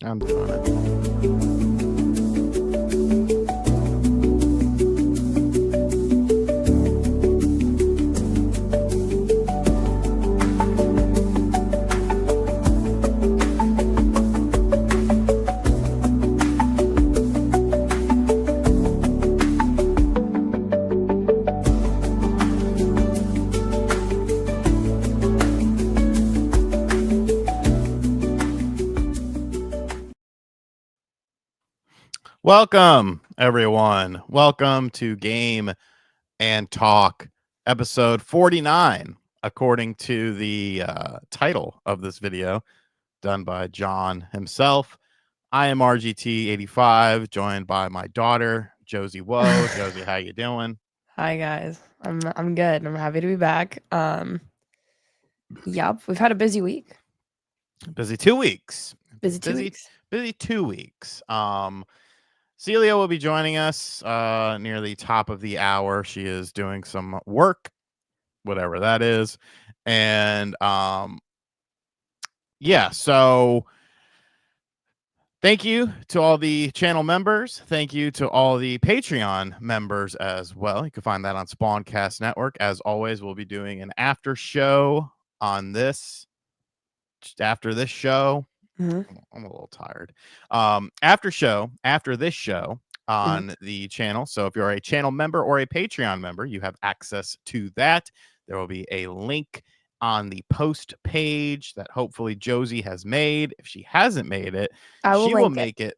I'm doing it. Welcome, everyone. Welcome to Game and Talk, episode 49, according to the title of this video done by John himself. I am RGT85, joined by my daughter, Josie Woe. Josie, how you doing? Hi guys. I'm good. I'm happy to be back. Yep, we've had a busy week. Busy 2 weeks. Busy 2 weeks. Busy 2 weeks. Celia will be joining us near the top of the hour. She is doing some work, whatever that is. And yeah, so thank you to all the channel members. Thank you to all the Patreon members as well. You can find that on Spawncast Network. As always, we'll be doing an after show on this. After this show, Mhm. I'm a little tired. After this show on the channel. So if you're a channel member or a Patreon member, you have access to that. There will be a link on the post page that hopefully Josie has made. If she hasn't made it, I will she will link it. make it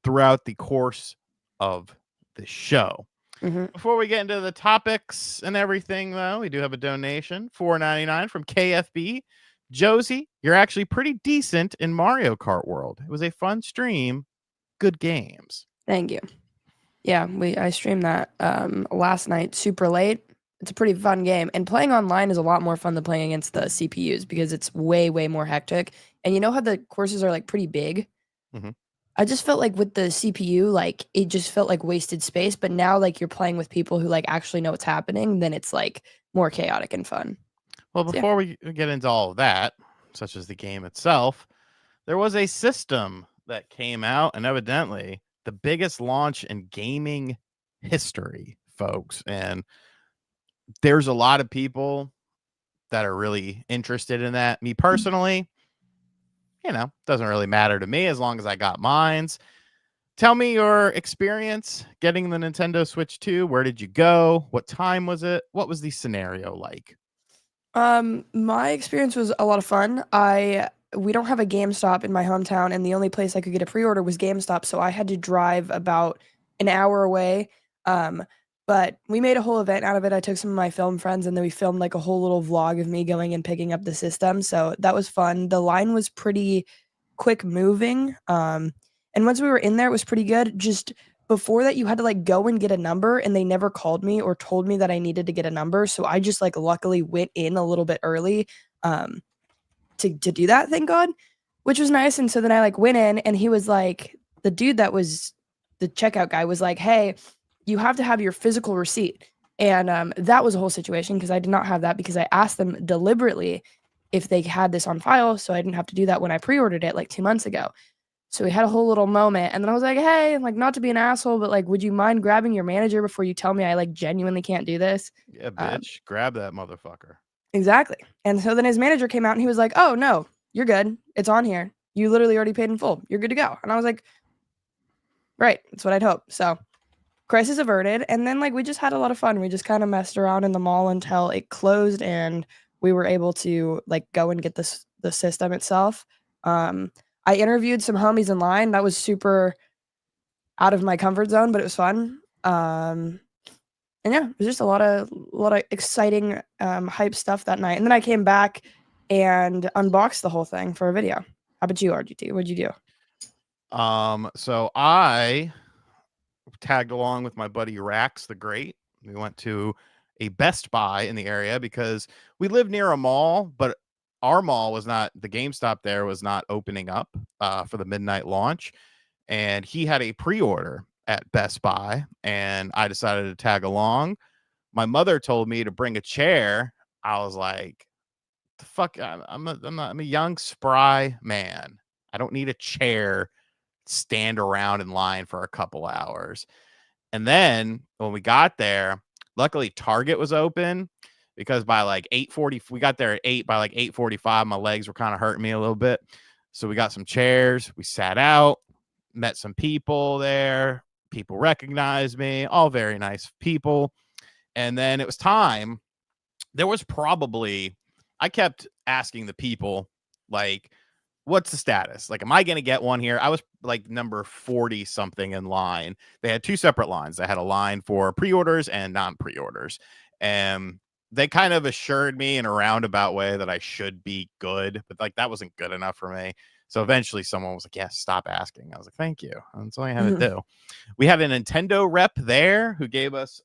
throughout the course of the show. Mhm. Before we get into the topics and everything, though, we do have a donation, $4.99 from KFB. Josie, you're actually pretty decent in Mario Kart World. It was a fun stream. Good games. Thank you. Yeah, I streamed that last night super late. It's a pretty fun game, and playing online is a lot more fun than playing against the CPUs because it's way more hectic. And you know how the courses are like pretty big? Mhm. I just felt like with the CPU, like it just felt like wasted space, but now like you're playing with people who like actually know what's happening, then it's like more chaotic and fun. Well, So, yeah. before we get into all of that, such as the game itself, there was a system that came out, and evidently the biggest launch in gaming history, folks. And there's a lot of people that are really interested in that. Me personally, doesn't really matter to me as long as I got mines. Tell me your experience getting the Nintendo Switch 2. Where did you go? What time was it? What was the scenario like? My experience was a lot of fun. We don't have a GameStop in my hometown, and the only place I could get a pre-order was GameStop, so I had to drive about an hour away. But we made a whole event out of it. I took some of my film friends, and then we filmed like a whole little vlog of me going and picking up the system. So that was fun. The line was pretty quick moving. And once we were in there, it was pretty good. Just before that, you had to like go and get a number, and they never called me or told me that I needed to get a number. So I just like luckily went in a little bit early to do that, thank God, which was nice. And so then I like went in, and he was like, the dude that was the checkout guy was like, hey, you have to have your physical receipt. And that was a whole situation because I did not have that because I asked them deliberately if they had this on file. So I didn't have to do that when I pre-ordered it like 2 months ago. So we had a whole little moment, and then I was like, hey, like, not to be an asshole, but like, would you mind grabbing your manager before you tell me I like genuinely can't do this? Yeah, Um, bitch. Grab that motherfucker. exactly. And so then his manager came out and he was like, oh no, you're good. It's on here. You literally already paid in full. You're good to go. And I was like, right, that's what I'd hope. So crisis averted. And then like we just had a lot of fun. We just kind of messed around in the mall until it closed and we were able to like go and get the system itself. I interviewed some homies in line. That was super out of my comfort zone, but it was fun. And yeah, it was just a lot of exciting hype stuff that night. And then I came back and unboxed the whole thing for a video. How about you, RGT? What'd you do? So I tagged along with my buddy Rax the Great. We went to a Best Buy in the area because we live near a mall, but our mall was not, the GameStop there was not opening up for the midnight launch. And he had a pre-order at Best Buy, and I decided to tag along. My mother told me to bring a chair. I was like, the fuck, I'm a young spry man. I don't need a chair, stand around in line for a couple hours. And then when we got there, luckily Target was open because by like 8:40, we got there at 8. By like 8:45, my legs were kind of hurting me a little bit. So we got some chairs, we sat out, met some people there. People recognized me, all very nice people. And then it was time. There was probably, I kept asking the people, like, what's the status? Like, am I going to get one here? I was like number 40 something in line. They had two separate lines. They had a line for pre-orders and non-pre-orders. And they kind of assured me in a roundabout way that I should be good, but like that wasn't good enough for me. So eventually someone was like, yes, stop asking. I was like, thank you. That's all I had to do. We had a Nintendo rep there who gave us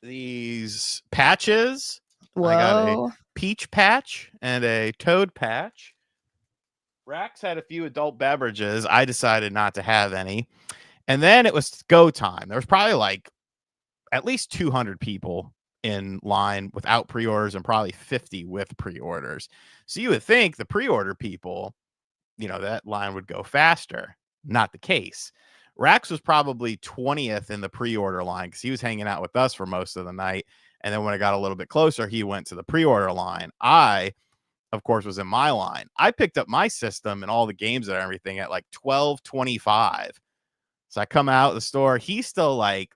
these patches. Whoa. I got a peach patch and a toad patch. Rax had a few adult beverages. I decided not to have any. And then it was go time. There was probably like at least 200 people in line without pre-orders and probably 50 with pre-orders. So you would think the pre-order people, that line would go faster. Not the case. Rax was probably 20th in the pre-order line because he was hanging out with us for most of the night. And then when it got a little bit closer, he went to the pre-order line. I, of course, was in my line. I picked up my system and all the games and everything at like 12:25. So I come out of the store. There's still like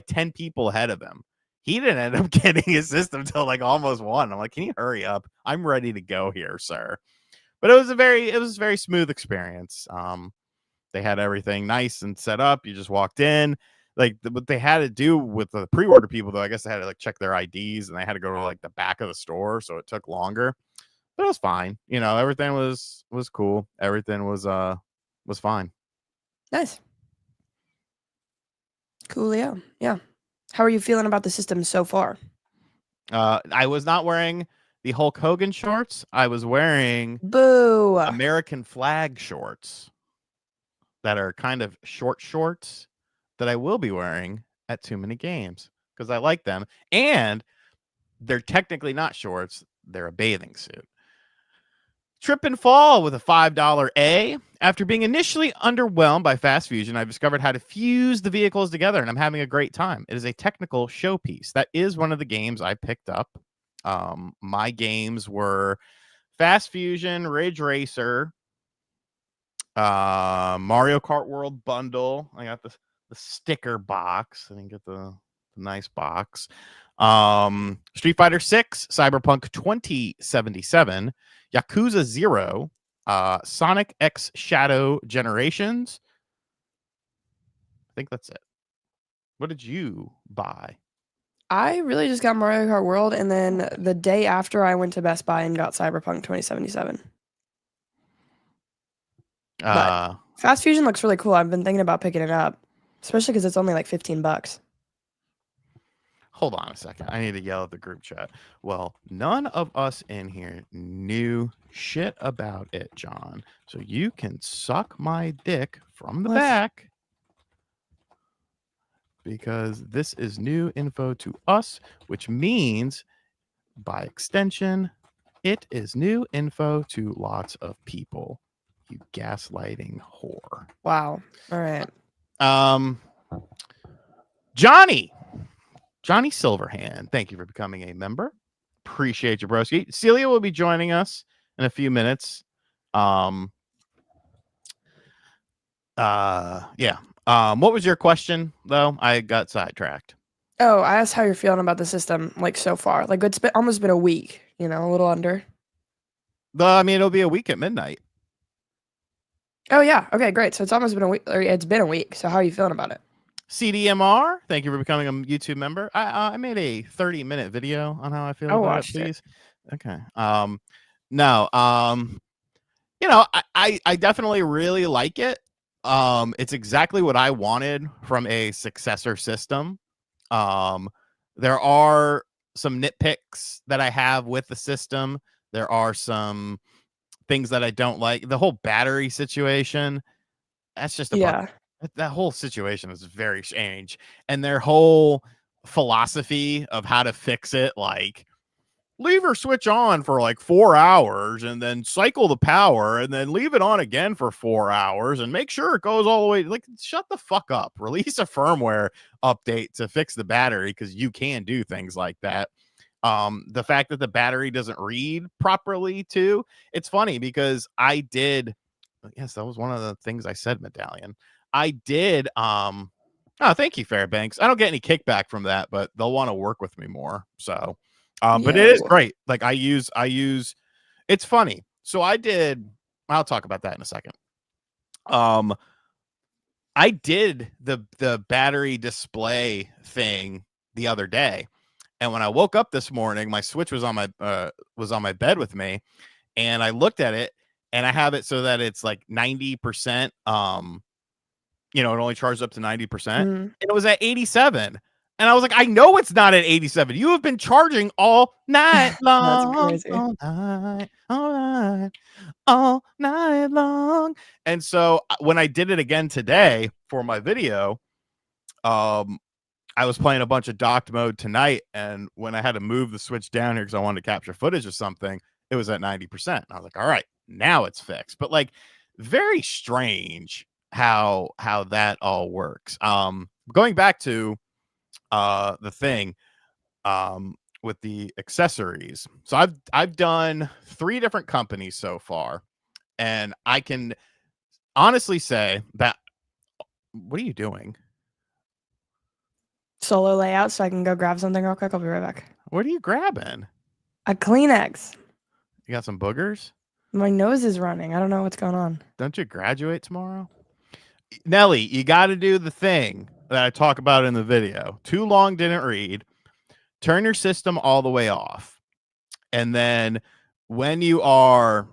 10 people ahead of him. He didn't end up getting his system till like almost 1. I'm like, can you hurry up? I'm ready to go here, sir. But it was a very smooth experience. They had everything nice and set up. You just walked in. Like what they had to do with the pre-order people, though, I guess they had to like check their IDs and they had to go to like the back of the store, so it took longer. But it was fine. Everything was cool. Everything was fine. Nice. Coolio. Yeah. How are you feeling about the system so far? I was not wearing the Hulk Hogan shorts. I was wearing Boo. American flag shorts that are kind of shorts that I will be wearing at Too Many Games because I like them. And they're technically not shorts. They're a bathing suit. Trip and fall with a $5 A. After being initially underwhelmed by Fast Fusion, I've discovered how to fuse the vehicles together, and I'm having a great time. It is a technical showpiece. That is one of the games I picked up. My games were Fast Fusion, Ridge Racer, Mario Kart World bundle. I got the sticker box. I didn't get the nice box. Street Fighter 6, Cyberpunk 2077, Yakuza 0, Sonic X Shadow Generations. I think that's it. What did you buy? I really just got Mario Kart World, and then the day after I went to Best Buy and got Cyberpunk 2077. But Fast Fusion looks really cool. I've been thinking about picking it up, especially because it's only like $15. Hold on a second. I need to yell at the group chat. Well, none of us in here knew shit about it, John. So you can suck my dick from the back because this is new info to us, which means by extension, it is new info to lots of people. You gaslighting whore. Wow. All right. Johnny Silverhand, thank you for becoming a member. Appreciate you, broski. Celia will be joining us in a few minutes. Yeah. What was your question though? I got sidetracked. Oh, I asked how you're feeling about the system, like so far. Like it's almost been a week, a little under. I mean, it'll be a week at midnight. Oh yeah. Okay, great. So it's almost been a week. Or it's been a week. So how are you feeling about it? CDMR, thank you for becoming a YouTube member. I made a 30-minute video on how I feel about it, please. Okay. No. I definitely really like it. It's exactly what I wanted from a successor system. There are some nitpicks that I have with the system. There are some things that I don't like. The whole battery situation, that's just that whole situation is very strange. And their whole philosophy of how to fix it, like leave your switch on for like 4 hours and then cycle the power and then leave it on again for 4 hours and make sure it goes all the way. Like, shut the fuck up. Release a firmware update to fix the battery, because you can do things like that. The fact that the battery doesn't read properly too. It's funny because I did, yes, that was one of the things I said, Medallion. I did oh, thank you, Fairbanks. I don't get any kickback from that, but they'll want to work with me more. So but it is Yo. great. Like I use it's funny. So I'll talk about that in a second. I did the battery display thing the other day. And when I woke up this morning, my Switch was on my bed with me, and I looked at it, and I have it so that it's like 90%. It only charges up to 90%, and it was at 87. And I was like, I know it's not at 87. You have been charging all night That's long, crazy. all night long. And so when I did it again today for my video, I was playing a bunch of docked mode tonight, and when I had to move the Switch down here because I wanted to capture footage or something, it was at 90%. And I was like, all right, now it's fixed. But like, very strange how that all works. Going back to the thing with the accessories. So I've done 3 different companies so far, and I can honestly say that. What are you doing? Solo layout, so I can go grab something real quick. I'll be right back. What are you grabbing? A Kleenex. You got some boogers? My nose is running. I don't know what's going on. Don't you graduate tomorrow? Nelly, you got to do the thing that I talk about in the video. Too long didn't read. Turn your system all the way off. And then when you are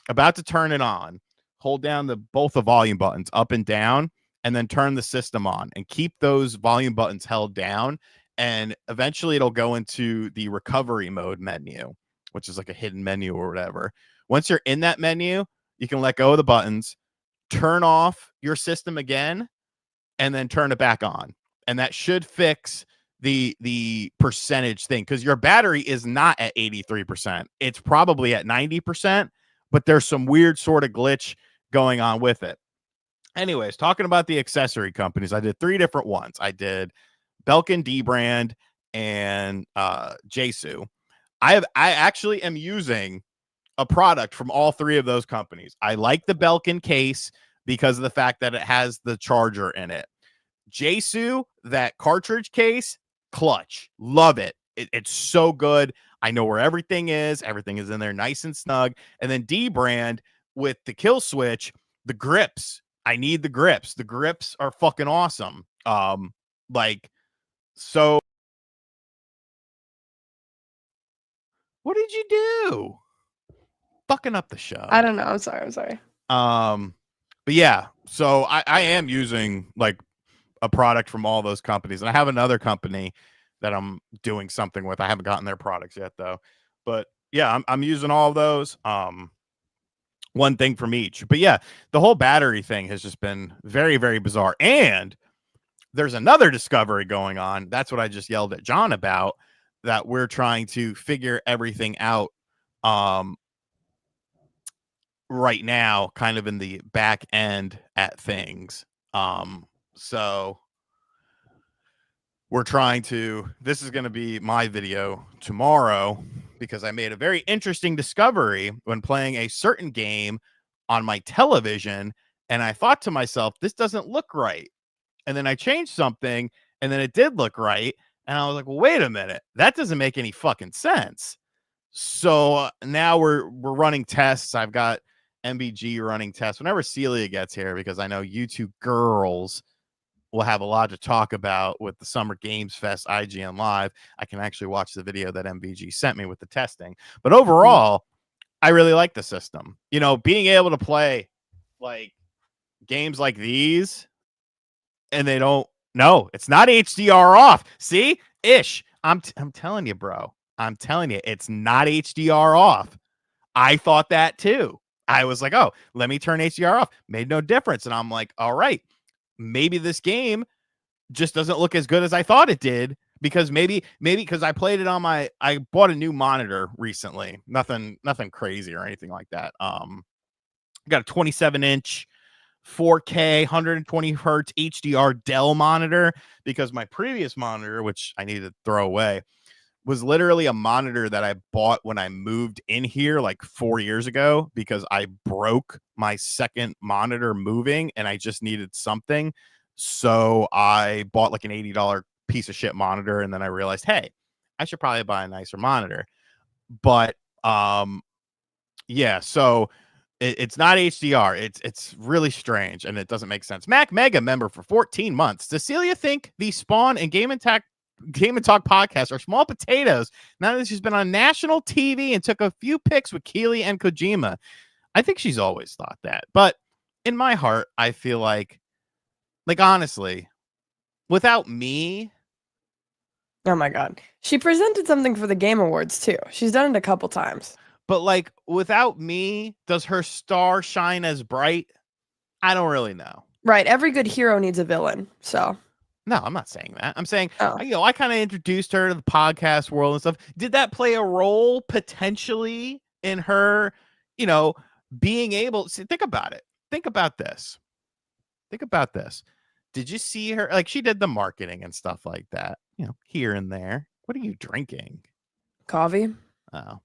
about to turn it on, hold down both the volume buttons up and down, and then turn the system on and keep those volume buttons held down. And eventually it'll go into the recovery mode menu, which is like a hidden menu or whatever. Once you're in that menu, you can let go of the buttons, turn off your system again, and then turn it back on. And that should fix the percentage thing, because your battery is not at 83%. It's probably at 90%, but there's some weird sort of glitch going on with it. Anyways, talking about the accessory companies, I did 3 different ones. I did Belkin, D-Brand, and Jesu. I actually am using a product from all 3 of those companies. I like the Belkin case because of the fact that it has the charger in it. Jesu, that cartridge case, clutch. Love it. It's so good. I know where everything is. Everything is in there nice and snug. And then D-Brand with the kill switch, the grips. I need the grips. The grips are fucking awesome. So what did you do? Fucking up the show. I don't know. I'm sorry. But yeah, so I am using like a product from all those companies, and I have another company that I'm doing something with. I haven't gotten their products yet though, but yeah, I'm using all of those. One thing from each. But yeah, the whole battery thing has just been very, very bizarre. And there's another discovery going on. That's what I just yelled at John about, that we're trying to figure everything out right now, kind of in the back end at things. So we're trying to, this is going to be my video tomorrow, because I made a very interesting discovery when playing a certain game on my television. And I thought to myself, this doesn't look right. And then I changed something, and then it did look right. And I was like, well, wait a minute. That doesn't make any fucking sense. So now we're running tests. I've got MBG running tests whenever Celia gets here, because I know you 2 girls will have a lot to talk about with the Summer Games Fest IGN Live. I can actually watch the video that MBG sent me with the testing. But overall, I really like the system. Being able to play like games like these, and they don't. No, it's not HDR off. See, I'm telling you, bro. I'm telling you, it's not HDR off. I thought that too. I was like, oh, let me turn HDR off. Made no difference. And I'm like, all right, maybe this game just doesn't look as good as I thought it did, because maybe because I played it on I bought a new monitor recently. Nothing crazy or anything like that. Got a 27-inch 4K 120 hertz HDR Dell monitor, because my previous monitor, which I needed to throw away, was literally a monitor that I bought when I moved in here like 4 years ago, because I broke my second monitor moving and I just needed something. So I bought like an $80 piece of shit monitor, and then I realized, hey, I should probably buy a nicer monitor. But yeah, so it's not HDR. It's really strange, and it doesn't make sense. Mac Mega member for 14 months. Does Celia think the Spawn and Game and Talk podcasts are small potatoes now that she's been on national TV and took a few pics with Keeley and Kojima? I think she's always thought that, but in my heart, I feel like honestly, without me, Oh my god. She presented something for the Game Awards too. She's done it a couple times. but like without me, does her star shine as bright? I don't really know. Right, every good hero needs a villain. So, No, I'm not saying that. I'm saying, oh, I kind of introduced her to the podcast world and stuff. Did that play a role potentially in her, you know, being able? See, think about it. Think about this. Think about this. Did you see her? Like, she did the marketing and stuff like that, here and there. What are you drinking? coffee. Oh,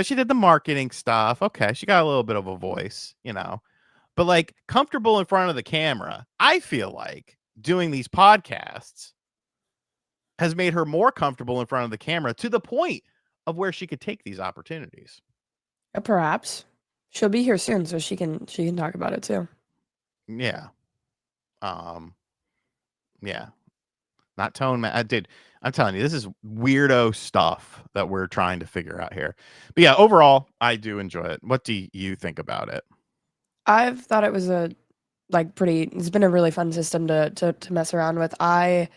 she did the marketing stuff. Okay, she got a little bit of a voice, but like comfortable in front of the camera. I feel like doing these podcasts has made her more comfortable in front of the camera, to the point of where she could take these opportunities. Perhaps. She'll be here soon, so she can talk about it too. Yeah. Yeah. Not tone, man. Dude, I'm telling you, this is weirdo stuff that we're trying to figure out here. But yeah, overall, I do enjoy it. What do you think about it? I've thought it was it's been a really fun system to mess around with. I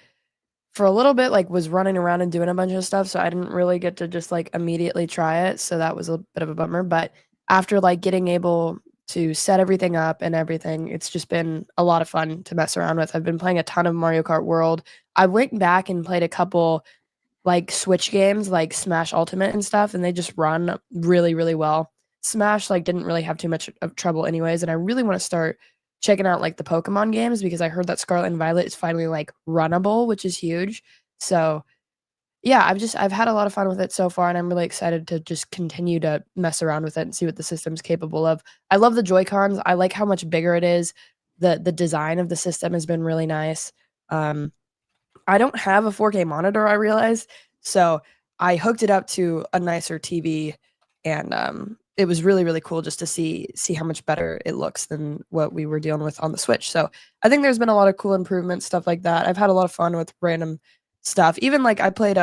for a little bit was running around and doing a bunch of stuff, so I didn't really get to just immediately try it, so that was a bit of a bummer, but after getting able to set everything up and everything, it's just been a lot of fun to mess around with. I've been playing a ton of Mario Kart World. I went back and played a couple Switch games like Smash Ultimate and stuff, and they just run really, really well. Smash didn't really have too much of trouble anyways, and I really want to start checking out the Pokemon games because I heard that Scarlet and Violet is finally runnable, which is huge. So yeah, I've had a lot of fun with it so far, and I'm really excited to just continue to mess around with it and see what the system's capable of. I love the Joy-Cons. I like how much bigger it is. The design of the system has been really nice. I don't have a 4K monitor, I realized, so I hooked it up to a nicer TV, and it was really, really cool just to see how much better it looks than what we were dealing with on the Switch. So I think there's been a lot of cool improvements, stuff like that. I've had a lot of fun with random stuff. Even I played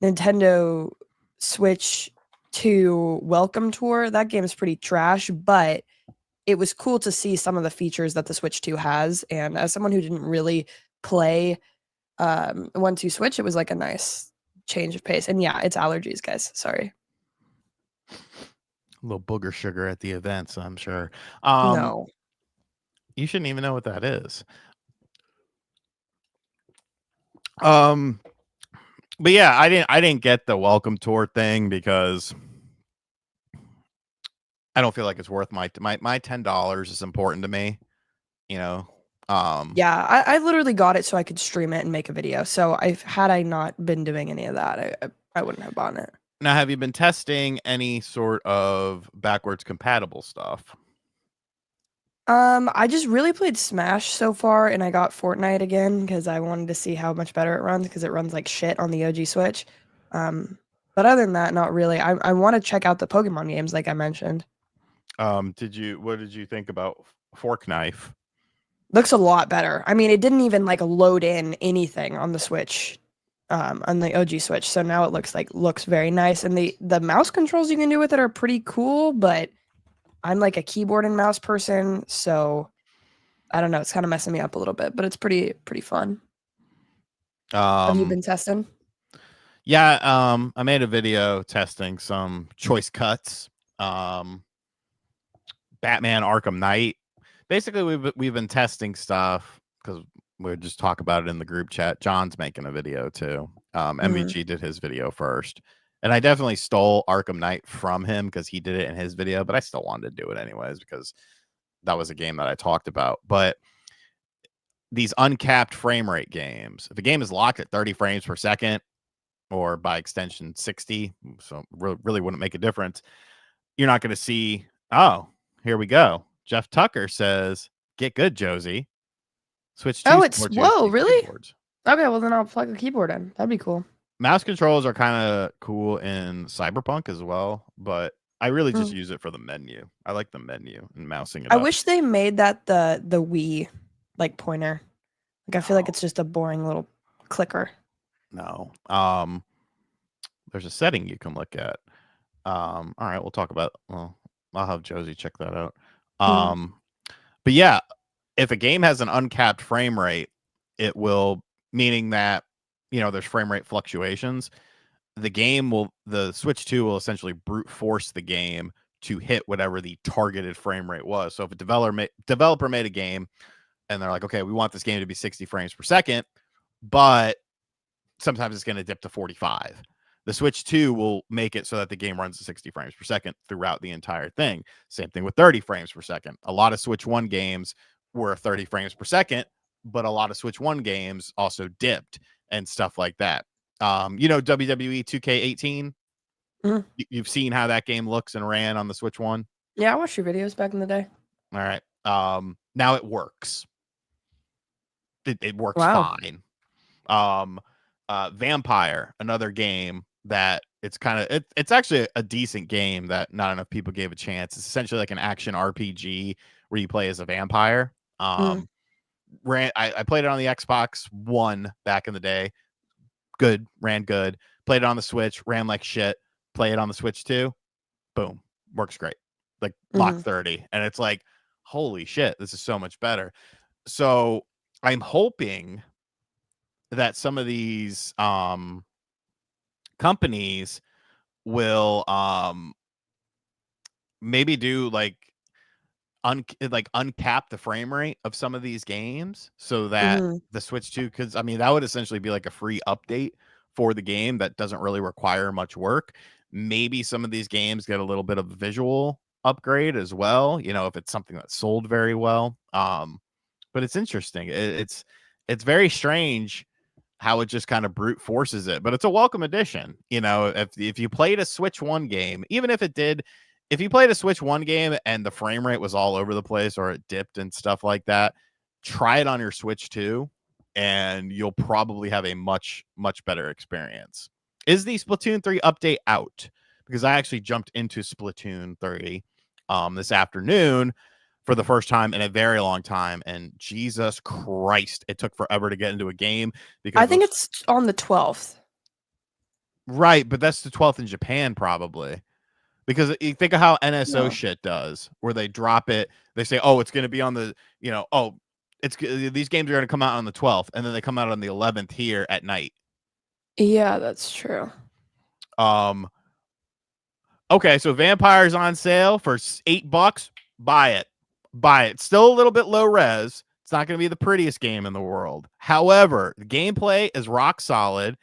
Nintendo Switch 2 Welcome Tour. That game is pretty trash, but it was cool to see some of the features that the Switch 2 has. And as someone who didn't really play 1-2 Switch, it was a nice change of pace. And yeah, it's allergies, guys. Sorry. A little booger sugar at the events, I'm sure. No. You shouldn't even know what that is. But yeah, I didn't get the welcome tour thing because I don't feel like it's worth my $10 is important to me, you know. Yeah, I literally got it so I could stream it and make a video. So had I not been doing any of that, I wouldn't have bought it. Now, have you been testing any sort of backwards compatible stuff? I just really played Smash so far, and I got Fortnite again because I wanted to see how much better it runs because it runs like shit on the OG Switch. But other than that, not really. I want to check out the Pokemon games, like I mentioned. What did you think about Fork Knife? Looks a lot better. I mean, it didn't even load in anything on the Switch, on the OG Switch. So now it looks very nice, and the mouse controls you can do with it are pretty cool. But I'm a keyboard and mouse person, so I don't know. It's kind of messing me up a little bit, but it's pretty fun. Have you been testing? Yeah, I made a video testing some choice cuts. Batman Arkham Knight. Basically, we've been testing stuff because we would just talk about it in the group chat. John's making a video too. MVG did his video first. And I definitely stole Arkham Knight from him because he did it in his video, but I still wanted to do it anyways because that was a game that I talked about. But these uncapped frame rate games, if a game is locked at 30 frames per second or by extension 60, so really wouldn't make a difference, you're not going to see, oh, here we go. Jeff Tucker says, get good, Josie. Switch 2 Oh, it's supports whoa, USB really? keyboards. Okay, well then I'll plug a keyboard in. That'd be cool. Mouse controls are kind of cool in Cyberpunk as well, but I really just use it for the menu. I like the menu and mousing it I up. wish they made that the Wii like pointer. Like I feel like it's just a boring little clicker. No. There's a setting you can look at. All right, we'll talk about. Well, I'll have Josie check that out. But yeah, if a game has an uncapped frame rate, it will, meaning that there's frame rate fluctuations. The Switch 2 will essentially brute force the game to hit whatever the targeted frame rate was. So if a developer made a game and they're like, okay, we want this game to be 60 frames per second, but sometimes it's going to dip to 45. The Switch 2 will make it so that the game runs at 60 frames per second throughout the entire thing. Same thing with 30 frames per second. A lot of Switch 1 games were 30 frames per second, but a lot of Switch 1 games also dipped and stuff like that. WWE 2K18? You've seen how that game looks and ran on the Switch 1? Yeah, I watched your videos back in the day. All right. Now it works. It works fine. Vampire, another game that it's actually a decent game that not enough people gave a chance. It's essentially like an action RPG where you play as a vampire. I played it on the Xbox One back in the day. Good, ran good. Played it on the Switch, ran like shit. Play it on the Switch 2. Boom, works great. Like Mach 30, and it's like, holy shit, this is so much better. So I'm hoping that some of these companies will maybe do like uncap the frame rate of some of these games so that the Switch 2, because I mean that would essentially be like a free update for the game that doesn't really require much work. Maybe some of these games get a little bit of a visual upgrade as well, if it's something that's sold very well. But it's interesting. It's very strange how it just kind of brute forces it, but it's a welcome addition. If you played a Switch 1 game, even if you played a Switch 1 game and the frame rate was all over the place or it dipped and stuff like that, try it on your Switch 2 and you'll probably have a much, much better experience. Is the Splatoon 3 update out? Because I actually jumped into Splatoon 3 this afternoon for the first time in a very long time, and Jesus Christ, it took forever to get into a game because I think it's on the 12th. Right, but that's the 12th in Japan probably. Because you think of how NSO shit does, where they drop it, they say, "Oh, it's going to be on the, these games are going to come out on the 12th," and then they come out on the 11th here at night. Yeah, that's true. Okay, so Vampire's on sale for $8. Buy it. Still a little bit low res. It's not going to be the prettiest game in the world. However, the gameplay is rock solid.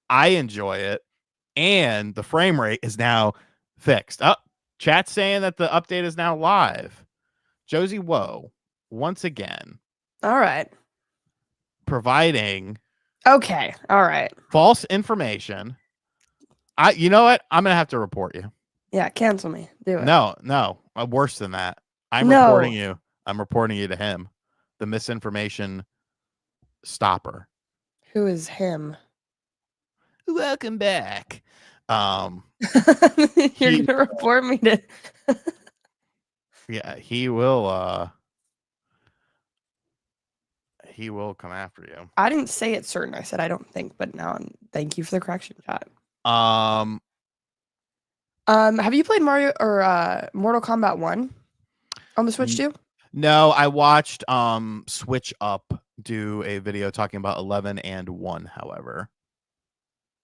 I enjoy it, and the frame rate is now fixed. Chat's saying that the update is now live. Josie Woe, once again. All right. Providing. Okay. All right. False information. You know what? I'm going to have to report you. Yeah, cancel me. Do it. No. Worse than that. Reporting you. I'm reporting you to him. The misinformation stopper. Who is him? Welcome back. You're gonna report me to Yeah, he will come after you. I didn't say it certain. I said I don't think, but now thank you for the correction, chat. Have you played Mario or Mortal Kombat 1 on the Switch 2? No, I watched Switch Up do a video talking about 11 and 1, however.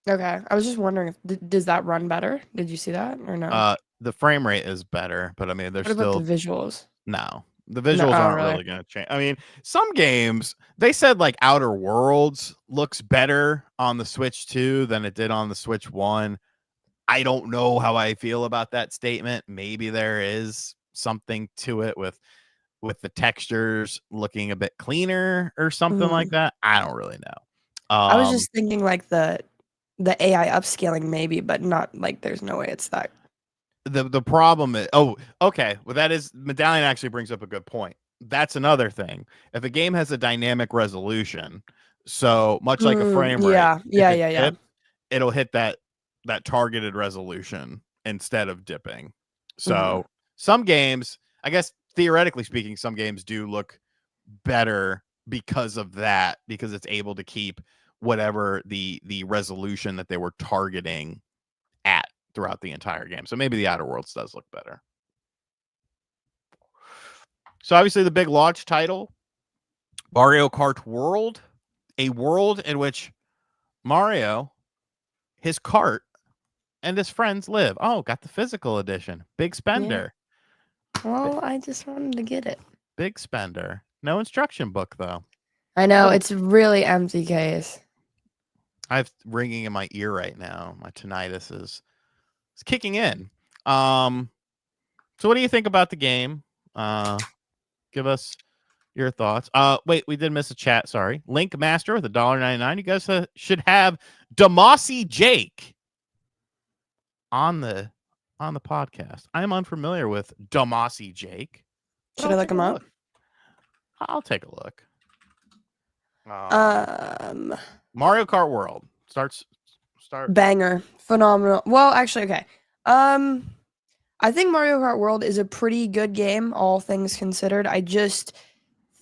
Okay. I was just wondering, does that run better? Did you see that or no? The frame rate is better, but I mean, there's what still about the visuals. No, The No, visuals aren't really. really going to change. I mean, some games, they said like Outer Worlds looks better on the Switch 2 than it did on the Switch 1. I don't know how I feel about that statement. Maybe there is something to it with the textures looking a bit cleaner or something like Mhm. that. I don't really know. I was just thinking like the AI upscaling maybe, but not like there's no way it's that. The problem is, okay, well, that is, Medallion actually brings up a good point. That's another thing. If a game has a dynamic resolution, so much like a frame rate, Yeah, if yeah, it yeah, yeah. dips, it'll hit that targeted resolution instead of dipping. Mhm. So some games, I guess theoretically speaking, some games do look better because of that, because it's able to keep whatever the resolution that they were targeting at throughout the entire game. So maybe the Outer Worlds does look better. So obviously the big launch title, Mario Kart World, a world in which Mario, his cart, and his friends live. Oh, got the physical edition. Big Yeah. spender. Well, I just wanted to get it. Big spender. No instruction book though. I know, Oh, it's really empty case. I have ringing in my ear right now. My tinnitus is kicking in. So what do you think about the game? Give us your thoughts. Wait, we did miss a chat. Sorry. Link Master with $1.99. You guys should have Demossi Jake on the podcast. I am unfamiliar with Demossi Jake, but Should I I'll look take a them up? look. I'll take a look. Um, Mario Kart World start. Banger, phenomenal. Well, actually, okay. Um, I think Mario Kart World is a pretty good game, all things considered. I just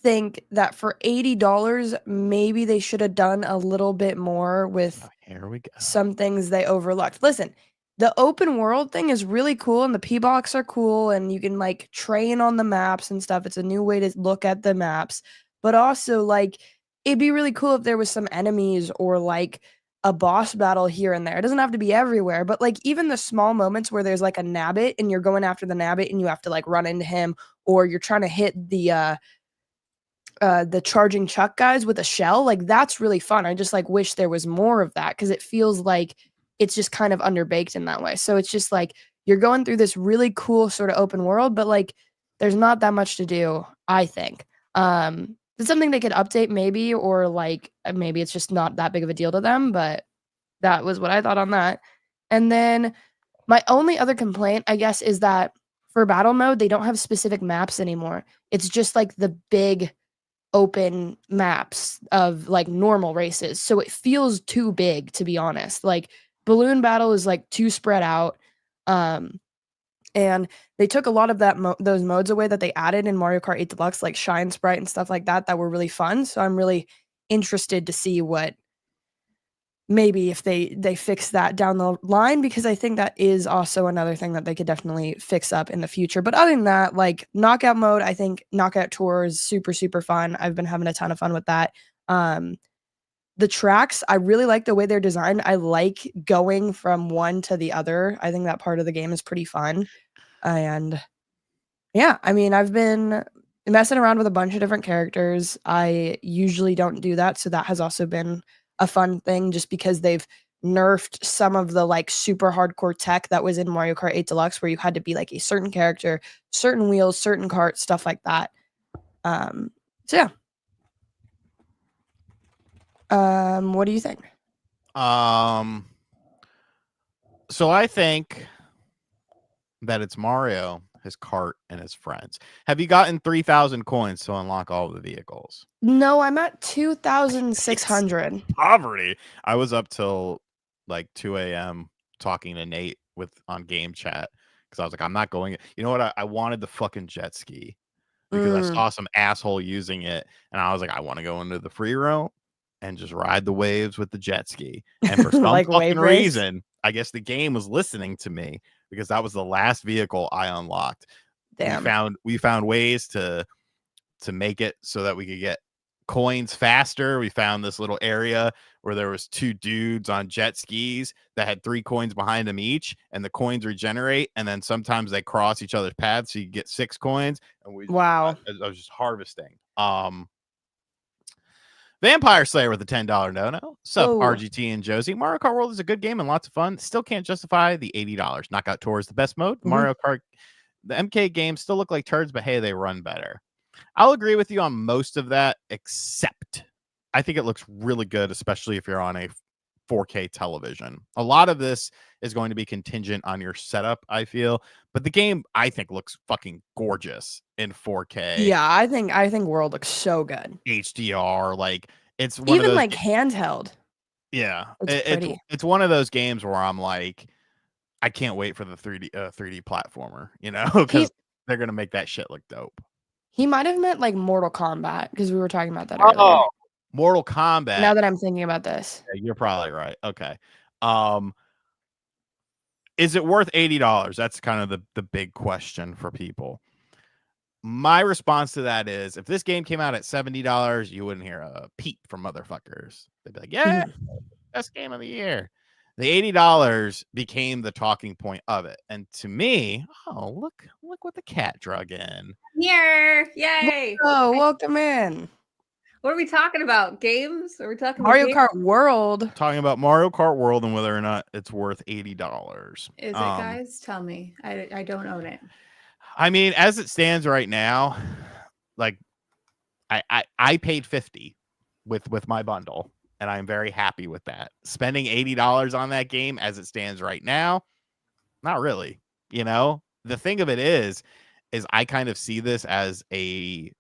think that for $80, maybe they should have done a little bit more with Here we go. some things they overlooked. Listen, the open world thing is really cool and the P-blocks are cool and you can like train on the maps and stuff. It's a new way to look at the maps. But also like it'd be really cool if there was some enemies or like a boss battle here and there. It doesn't have to be everywhere, but like even the small moments where there's like a nabbit and you're going after the nabbit and you have to like run into him or you're trying to hit the charging chuck guys with a shell, like that's really fun. I just like wish there was more of that because it feels like it's just kind of underbaked in that way. So it's just like you're going through this really cool sort of open world, but like there's not that much to do, I think. It's something they could update maybe, or like maybe it's just not that big of a deal to them, but that was what I thought on that. And then my only other complaint, I guess, is that for battle mode, they don't have specific maps anymore. It's just like the big open maps of like normal races. So it feels too big, to be honest. Like balloon battle is like too spread out. Um and they took a lot of those modes away that they added in Mario Kart 8 Deluxe, like Shine Sprite and stuff like that were really fun. So I'm really interested to see what maybe if they fix that down the line, because I think that is also another thing that they could definitely fix up in the future. But other than that, like knockout mode, I think knockout tour is super, super fun. I've been having a ton of fun with that. Um, the tracks, I really like the way they're designed. I like going from one to the other. I think that part of the game is pretty fun. And yeah, I mean, I've been messing around with a bunch of different characters. I usually don't do that, so that has also been a fun thing just because they've nerfed some of the like super hardcore tech that was in Mario Kart 8 Deluxe where you had to be like a certain character, certain wheels, certain cart, stuff like that. So yeah. What do you think? So I think that it's Mario, his cart, and his friends. Have you gotten 3,000 coins to unlock all of the vehicles? No, I'm at It's 2,600. poverty. I was up till like 2 a.m. talking to Nate on game chat because I was like, I'm not going. You know what? I wanted the fucking jet ski because I Mm. saw some asshole using it, and I was like, I want to go into the free roam and just ride the waves with the jet ski. And for some Like fucking wave race? reason, I guess the game was listening to me because that was the last vehicle I unlocked. Damn. We found ways to make it so that we could get coins faster. We found this little area where there was 2 dudes on jet skis that had 3 coins behind them each, and the coins regenerate, and then sometimes they cross each other's paths, so you get 6 coins, and Wow. I was just harvesting. Vampire Slayer with a $10 no. Sup, Whoa. RGT and Josie. Mario Kart World is a good game and lots of fun. Still can't justify the $80. Knockout Tour is the best mode. Mario Kart, the MK games still look like turds, but hey, they run better. I'll agree with you on most of that, except I think it looks really good, especially if you're on a 4K television. A lot of this is going to be contingent on your setup, I feel, but the game I think looks fucking gorgeous in 4K. Yeah, I think World looks so good. HDR, like it's one of Even those like handheld. yeah, It's pretty. it's one of those games where I'm like, I can't wait for the 3D platformer, you know, because they're gonna make that shit look dope. He might have meant like Mortal Kombat because we were talking about that earlier. Oh, Mortal Kombat. Now that I'm thinking about this. Yeah, you're probably right. Okay. Is it worth $80? That's kind of the big question for people. My response to that is if this game came out at $70, you wouldn't hear a peep from motherfuckers. They'd be like, yeah, best game of the year. The $80 became the talking point of it. And to me, oh, look what the cat drug in. Here. Yay. Oh, welcome in. What are we talking about? Games? Are we talking Mario about Kart World. Talking about Mario Kart World and whether or not it's worth $80. Is it, guys? Tell me. I don't own it. I mean, as it stands right now, like I paid $50 with my bundle, and I'm very happy with that. Spending $80 on that game as it stands right now, not really. You know, the thing of it is I kind of see this as a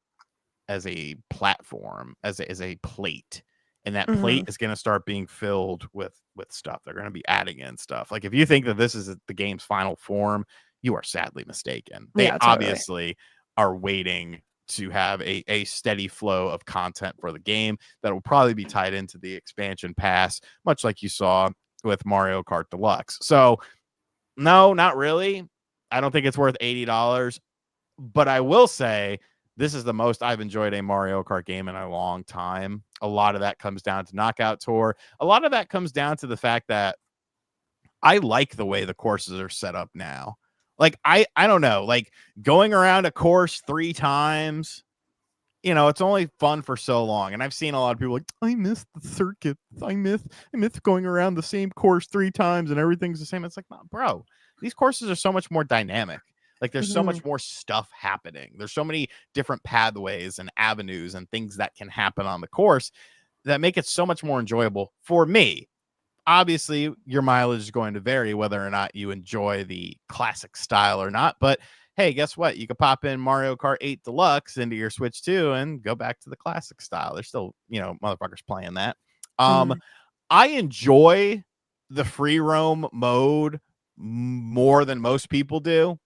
platform, as a plate. And that plate is going to start being filled with stuff. They're going to be adding in stuff. Like if you think that this is the game's final form, you are sadly mistaken. They obviously are waiting to have a steady flow of content for the game that will probably be tied into the expansion pass, much like you saw with Mario Kart Deluxe. So no, not really. I don't think it's worth $80, but I will say this is the most I've enjoyed a Mario Kart game in a long time. A lot of that comes down to Knockout Tour. A lot of that comes down to the fact that I like the way the courses are set up now. Like, I don't know, like going around a course 3 times, you know, it's only fun for so long. And I've seen a lot of people like, I miss the circuit. I miss going around the same course 3 times and everything's the same. It's like, nah, bro, these courses are so much more dynamic. Like there's so much more stuff happening. There's so many different pathways and avenues and things that can happen on the course that make it so much more enjoyable for me. Obviously, your mileage is going to vary whether or not you enjoy the classic style or not. But hey, guess what? You could pop in Mario Kart 8 Deluxe into your Switch 2 and go back to the classic style. There's still, you know, motherfuckers playing that. I enjoy the free roam mode more than most people do.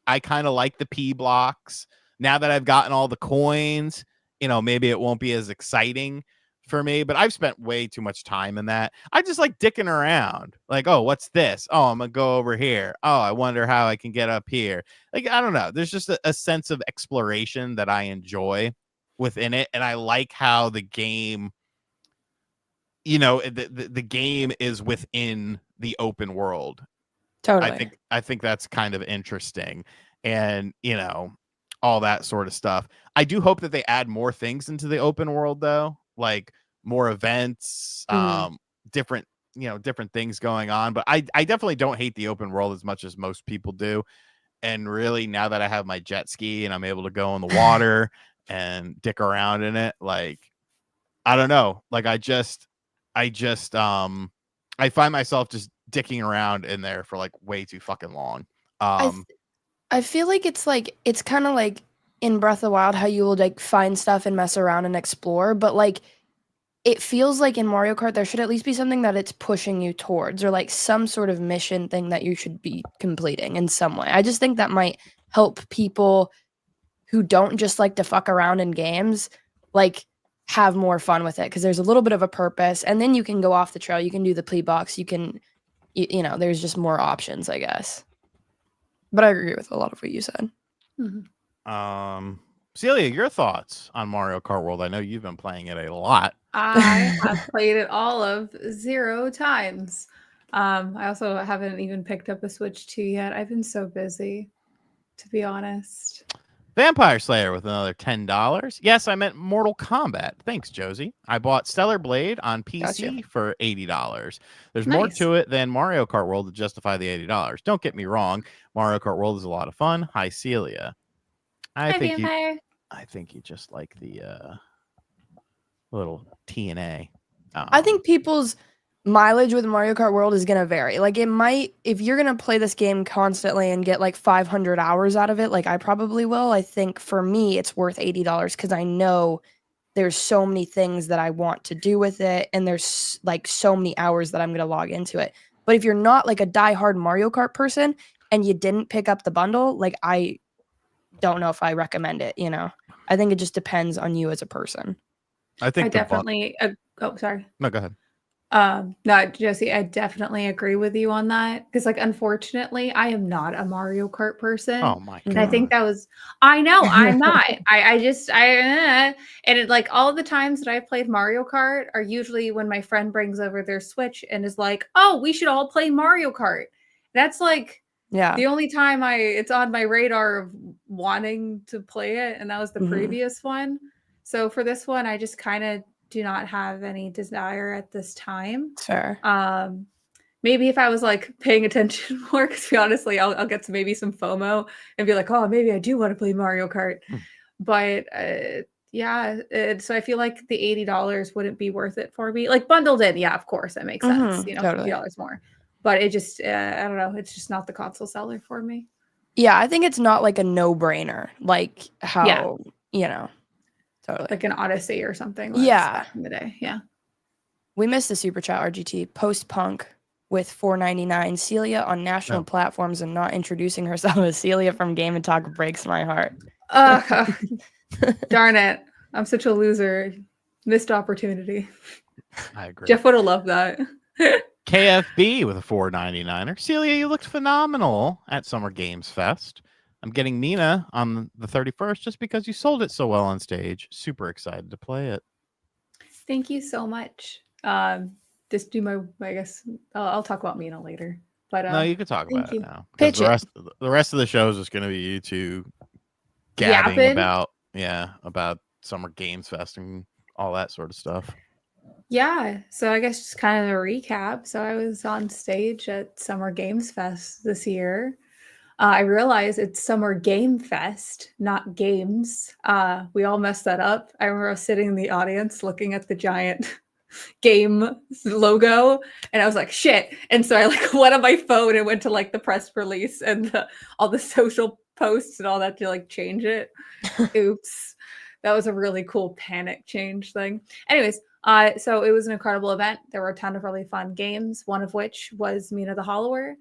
I kind of like the P blocks. Now that I've gotten all the coins, you know, maybe it won't be as exciting for me, but I've spent way too much time in that. I just like dicking around. Like, oh, what's this? Oh, I'm gonna go over here. Oh, I wonder how I can get up here. Like, I don't know. There's just a sense of exploration that I enjoy within it. And I like how the game, you know, the game is within the open world. Totally. I think that's kind of interesting, and you know, all that sort of stuff. I do hope that they add more things into the open world though, like more events, different, you know, different things going on. But I definitely don't hate the open world as much as most people do. And really, now that I have my jet ski and I'm able to go in the water and dick around in it, like I don't know, like I find myself just dicking around in there for like way too fucking long. I feel like it's kind of like in Breath of the Wild how you will like find stuff and mess around and explore, but like it feels like in Mario Kart there should at least be something that it's pushing you towards or like some sort of mission thing that you should be completing in some way. I just think that might help people who don't just like to fuck around in games like have more fun with it because there's a little bit of a purpose and then you can go off the trail, you can do the plea box, you can you know, there's just more options, I guess. But I agree with a lot of what you said. Celia, your thoughts on Mario Kart World? I know you've been playing it a lot. I have played it all of 0 times. I also haven't even picked up a Switch 2 yet. I've been so busy, to be honest. Vampire Slayer with another $10. Yes, I meant Mortal Kombat. Thanks, Josie. I bought Stellar Blade on PC for $80. There's more to it than Mario Kart World to justify the $80. Don't get me wrong. Mario Kart World is a lot of fun. Hi, Celia. I think you just like the little TNA. I think people's mileage with Mario Kart World is going to vary. Like, it might, if you're going to play this game constantly and get like 500 hours out of it, like I probably will. I think for me, it's worth $80 because I know there's so many things that I want to do with it. And there's like so many hours that I'm going to log into it. But if you're not like a diehard Mario Kart person and you didn't pick up the bundle, like I don't know if I recommend it, you know? I think it just depends on you as a person. I think I definitely oh, sorry. No, go ahead. No, Josie, I definitely agree with you on that because, like, unfortunately, I am not a Mario Kart person. Oh my god! And I think that was, I know I'm not. And it, like, all the times that I've played Mario Kart are usually when my friend brings over their Switch and is like, "Oh, we should all play Mario Kart." That's like, the only time it's on my radar of wanting to play it, and that was the previous one. So for this one, I just kind of do not have any desire at this time. Fair. Maybe if I was like paying attention more, because honestly, I'll get to maybe some FOMO and be like, oh, maybe I do want to play Mario Kart. But yeah, so I feel like the $80 wouldn't be worth it for me. Like bundled in, yeah, of course, that makes sense. You know, totally. $50 more. But it just, I don't know, it's just not the console seller for me. Yeah, I think it's not like a no-brainer, like how, you know. Totally. Like an Odyssey or something. Back in the day. Yeah. We missed the super chat, RGT. Post-punk with $4.99. Celia on national platforms and not introducing herself as Celia from Game & Talk breaks my heart. Darn it. I'm such a loser. Missed opportunity. I agree. Jeff would have loved that. KFB with a $4.99. Celia, you looked phenomenal at Summer Games Fest. I'm getting Mina on the 31st just because you sold it so well on stage. Super excited to play it. Thank you so much. Just do I guess I'll talk about Mina later. But no, you can talk about it now. Because the rest of the show is just going to be you two gabbing about Summer Games Fest and all that sort of stuff. Yeah, so I guess just kind of a recap. So I was on stage at Summer Games Fest this year. I realize it's Summer Game Fest, not games. We all messed that up. I remember I was sitting in the audience looking at the giant game logo, and I was like, shit. And so I like went on my phone and went to like the press release and all the social posts and all that to like change it. Oops. That was a really cool panic change thing. Anyways, so it was an incredible event. There were a ton of really fun games, one of which was Mina the Hollower.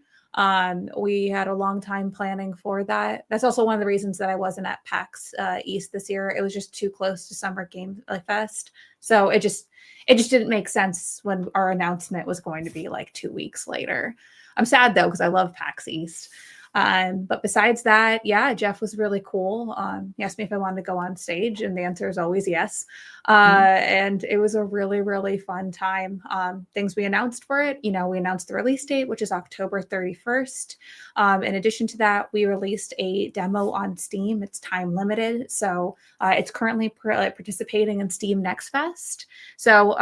We had a long time planning for that. That's also one of the reasons that I wasn't at PAX East this year. It was just too close to Summer Game Fest. So it just didn't make sense when our announcement was going to be like 2 weeks later. I'm sad though, because I love PAX East. But besides that, yeah, Jeff was really cool. He asked me if I wanted to go on stage, and the answer is always yes. And it was a really, really fun time. Things we announced for it, we announced the release date, which is October 31st. In addition to that, we released a demo on Steam. It's time limited. So it's currently participating in Steam Next Fest. So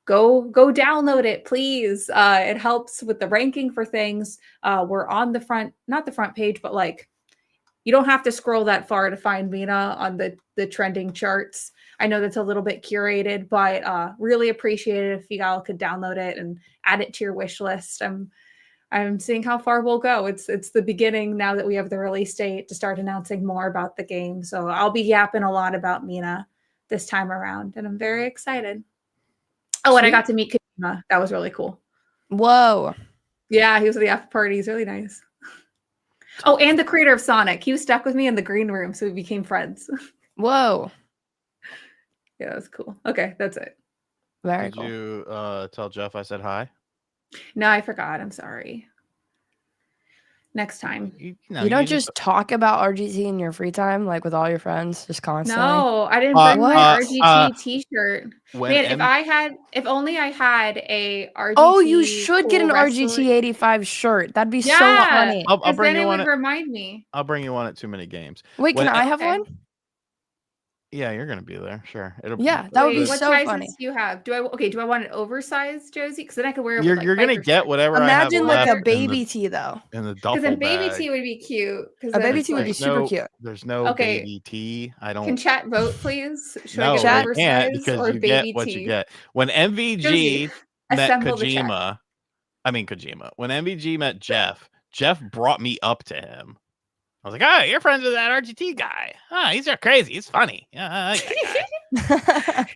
go download it, please. It helps with the ranking for things. We're on the front, not the front page, but like you don't have to scroll that far to find Mina on the trending charts. I know that's a little bit curated, but really appreciate it if you all could download it and add it to your wish list. I'm seeing how far we'll go. It's the beginning now that we have the release date to start announcing more about the game. So I'll be yapping a lot about Mina this time around, and I'm very excited. Oh, and I got to meet Kojima. That was really cool. Whoa. Yeah, he was at the after party. He's really nice. Oh, and the creator of Sonic. He was stuck with me in the green room, so we became friends. Whoa. Yeah, that was cool. Okay, that's it. Very cool. Did you tell Jeff I said hi? No, I forgot. I'm sorry. next time. You don't just talk about RGT in your free time, like with all your friends, just constantly. No, I didn't bring my RGT T-shirt. Man, if only I had a RGT. Oh, you should cool get an wrestling. RGT 85 shirt. That'd be so funny. I'll bring you one. It would remind me. I'll bring you one at Too Many Games. Wait, can I have one? Yeah, you're gonna be there. Sure. That would be so funny. What sizes do you have? Do I want an oversized Josie? Because then I could wear it. You're gonna get whatever. Imagine I have like a baby tee though. In the duffel bag. Because a baby tee would be cute. A baby tee would be super cute. There's no baby tee. I don't. Can chat vote, please? Should I get can't oversized because or you baby get what tee? you get. When MVG met Kojima, when MVG met Jeff brought me up to him. I was like, "Oh, you're friends with that RGT guy? Oh, he's so crazy. He's funny."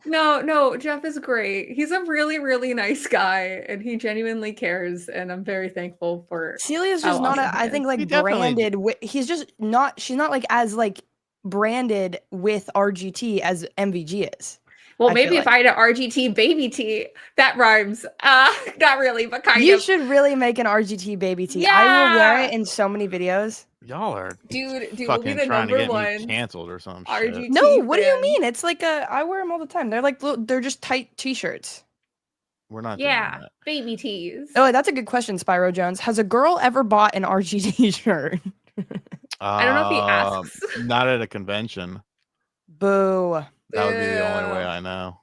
No, Jeff is great. He's a really, really nice guy, and he genuinely cares. And I'm very thankful for. Celia's just not, I think, like branded. He's just not. She's not like as like branded with RGT as MVG is. Well, maybe if I had an RGT baby tee, that rhymes. Not really, but kind of. You should really make an RGT baby tee. Yeah. I will wear it in so many videos. Y'all are dude, we'll be the trying to get #1 me canceled or something. RGT no, what fan. do you mean? It's like I wear them all the time. They're like they're just tight t-shirts. We're not. Doing that. Baby tees. Oh, that's a good question, Spyro Jones. Has a girl ever bought an RGT shirt? I don't know if he asks. Not at a convention. Boo. That would be the only way I know.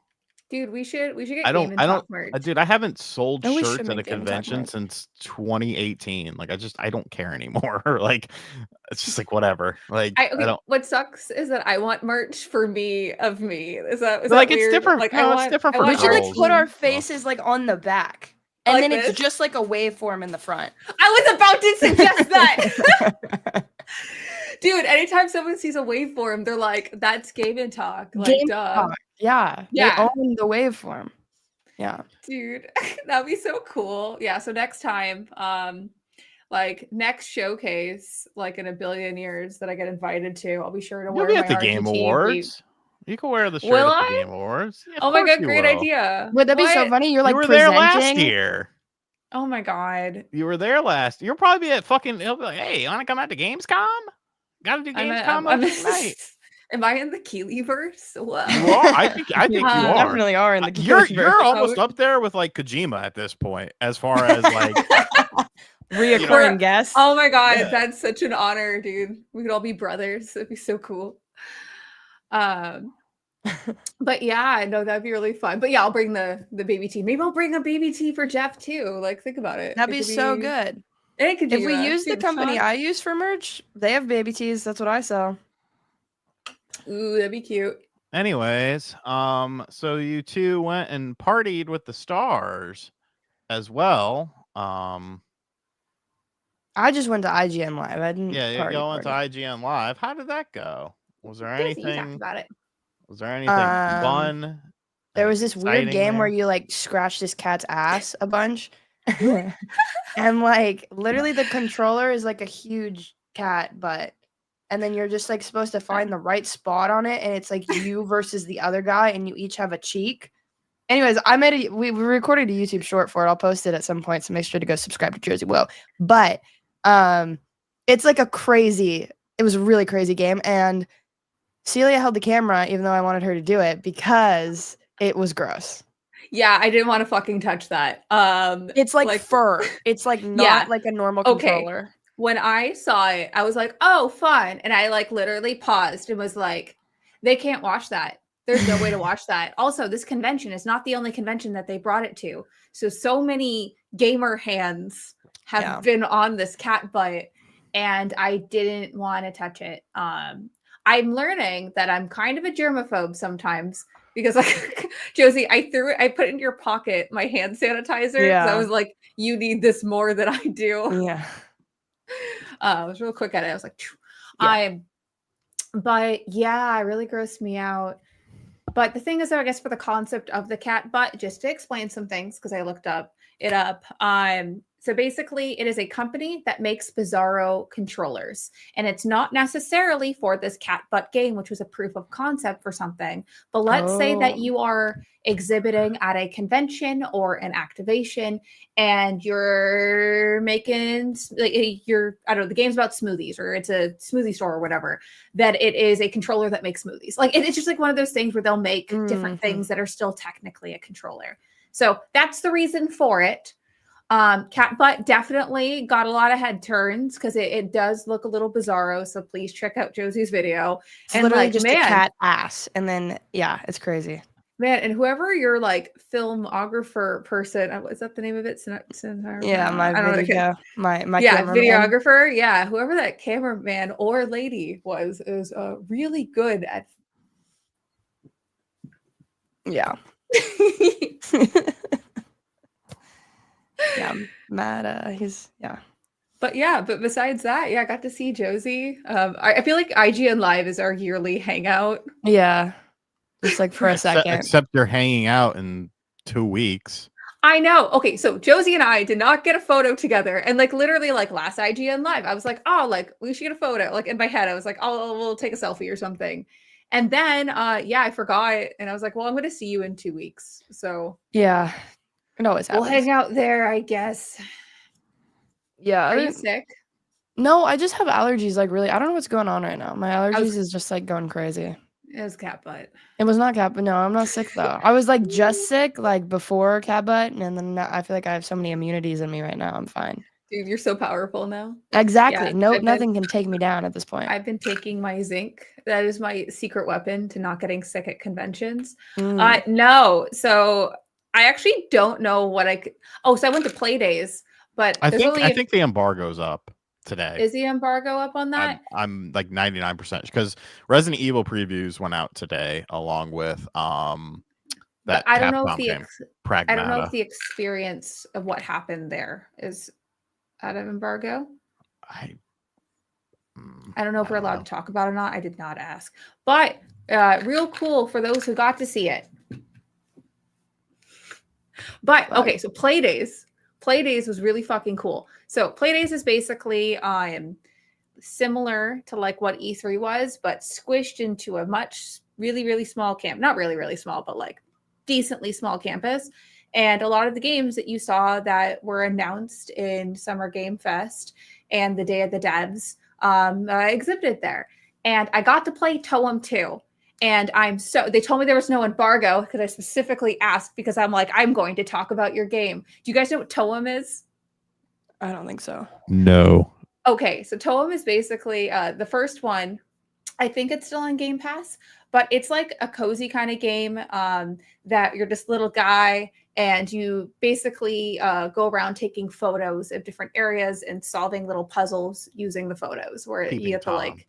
Dude, we should get merch. Dude, I haven't sold shirts at a Game convention since 2018. Like I don't care anymore. Like it's just like whatever. Like I don't. What sucks is that I want merch for me of me. Is that like weird? it's different? Like it's different for we should like girls. put our faces like on the back, and then it's just like a waveform in the front. I was about to suggest that. Dude, anytime someone sees a waveform, they're like, "That's Game and Talk." Like, Game duh. Talk. Yeah. They own the waveform. Yeah. Dude, that'd be so cool. Yeah. So next time, like next showcase, like in a billion years that I get invited to, I'll be sure to wear You'll be my at the Game Awards. You can wear the shirt at the Game Awards. Oh my god, great idea. Would that be so funny? You're like you were presenting. there last year. Oh my god. You were there last. You'll probably be at fucking. He'll be like, "Hey, you want to come out to Gamescom? Got to do Gamescom tonight." Am I in the Keelyverse? What? You are. I think you are. Definitely are in the Keelyverse. You're almost up there with like Kojima at this point, as far as like reoccurring guests. Oh my god, that's such an honor, dude. We could all be brothers. It'd be so cool. But yeah, no, that'd be really fun. But yeah, I'll bring the baby tee. Maybe I'll bring a baby tee for Jeff too. Like, think about it. That'd be so good. If we use the company I use for merch, they have baby tees. That's what I sell. Ooh, that'd be cute. Anyways, so you two went and partied with the stars as well. I just went to IGN Live. I didn't. Yeah, you're going to IGN Live. How did that go? Was there anything about it? Was there anything fun? There was this weird game where you like scratch this cat's ass a bunch. And like literally the controller is like a huge cat butt. And then you're just like supposed to find the right spot on it, and it's like you versus the other guy, and you each have a cheek. Anyways, we recorded a YouTube short for it. I'll post it at some point, so make sure to go subscribe to Jersey Will. But it's like it was a really crazy game, and Celia held the camera even though I wanted her to do it because it was gross. Yeah, I didn't want to fucking touch that. It's like fur. It's like not like a normal controller. When I saw it, I was like, oh, fun. And I like literally paused and was like, they can't watch that. There's no way to watch that. Also, this convention is not the only convention that they brought it to. So many gamer hands have been on this cat butt, and I didn't want to touch it. I'm learning that I'm kind of a germaphobe sometimes because like Josie, I put it in your pocket, my hand sanitizer. Yeah. I was like, you need this more than I do. Yeah. I was real quick at it. I was like, but yeah, it really grossed me out. But the thing is, though, I guess for the concept of the cat butt, just to explain some things, because I looked up, it up. So basically, it is a company that makes Bizarro controllers, and it's not necessarily for this cat butt game, which was a proof of concept for something. But let's say that you are exhibiting at a convention or an activation, and you're making I don't know, the game's about smoothies, or it's a smoothie store or whatever. That it is a controller that makes smoothies. Like it's just like one of those things where they'll make different things that are still technically a controller. So that's the reason for it. Cat butt definitely got a lot of head turns because it does look a little bizarro. So please check out Josie's video. It's literally just a cat ass, and then it's crazy. Man, and whoever your like filmographer person, is that the name of it? Yeah, my videographer. Yeah, whoever that cameraman or lady was is really good at. Yeah. Yeah, Matt. But besides that, I got to see Josie. I feel like IGN Live is our yearly hangout. Yeah, just like for a second. Except you're hanging out in 2 weeks. I know. Okay, so Josie and I did not get a photo together, and like literally, like last IGN Live, I was like, oh, like we should get a photo. Like in my head, I was like, oh, we'll take a selfie or something. And then, I forgot, and I was like, well, I'm going to see you in 2 weeks. So yeah. It always happens. We'll hang out there, I guess. Yeah. Are you sick? No, I just have allergies. Like, really, I don't know what's going on right now. My allergies is just like going crazy. It was cat butt. It was not cat butt. No, I'm not sick though. I was like just sick like before cat butt, and then I feel like I have so many immunities in me right now. I'm fine. Dude, you're so powerful now. Exactly. Yeah, nothing can take me down at this point. I've been taking my zinc. That is my secret weapon to not getting sick at conventions. No, so I actually don't know what I could. Oh, so I went to Play Days, but I think the embargo's up today. Is the embargo up on that? I'm like 99% because Resident Evil previews went out today along with that. I don't know if Pragmata. I don't know if the experience of what happened there is out of embargo. I don't know if we're allowed to talk about it or not. I did not ask, but real cool for those who got to see it. But okay, so Playdays was really fucking cool. So Playdays is basically similar to like what E3 was, but squished into a really small camp. Not really small, but like decently small campus. And a lot of the games that you saw that were announced in Summer Game Fest and the Day of the Devs exhibited there. And I got to play Toem 2. And they told me there was no embargo because I specifically asked because I'm like, I'm going to talk about your game. Do you guys know what Toem is? I don't think so. No. Okay, so Toem is basically the first one. I think it's still on Game Pass, but it's like a cozy kind of game that you're this little guy and you basically go around taking photos of different areas and solving little puzzles using the photos where you have to like...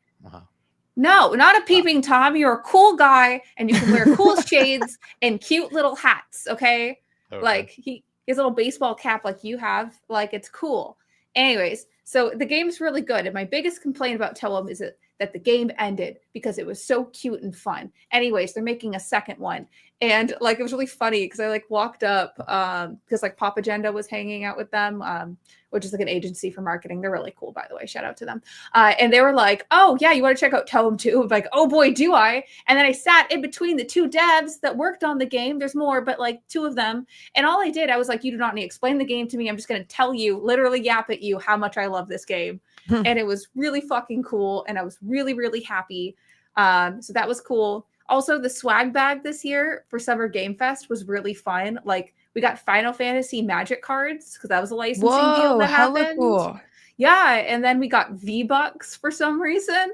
No, not a peeping Tom. You're a cool guy and you can wear cool shades and cute little hats, okay? Like he has a little baseball cap like you have. Like it's cool. Anyways, so the game's really good. And my biggest complaint about Toem is that the game ended because it was so cute and fun. Anyways, they're making a second one. And like it was really funny because I like walked up because like Pop Agenda was hanging out with them, which is like an agency for marketing. They're really cool, by the way. Shout out to them. And they were like, oh yeah, you want to check out Toem 2? I'm like, oh boy, do I. And then I sat in between the two devs that worked on the game. There's more, but like two of them. And all I did, I was like, you do not need to explain the game to me. I'm just going to tell you, literally yap at you how much I love this game. And it was really fucking cool. And I was really happy. So that was cool. Also, the swag bag this year for Summer Game Fest was really fun. Like we got Final Fantasy Magic cards because that was a licensing deal that happened. Cool. Yeah, and then we got V-Bucks for some reason.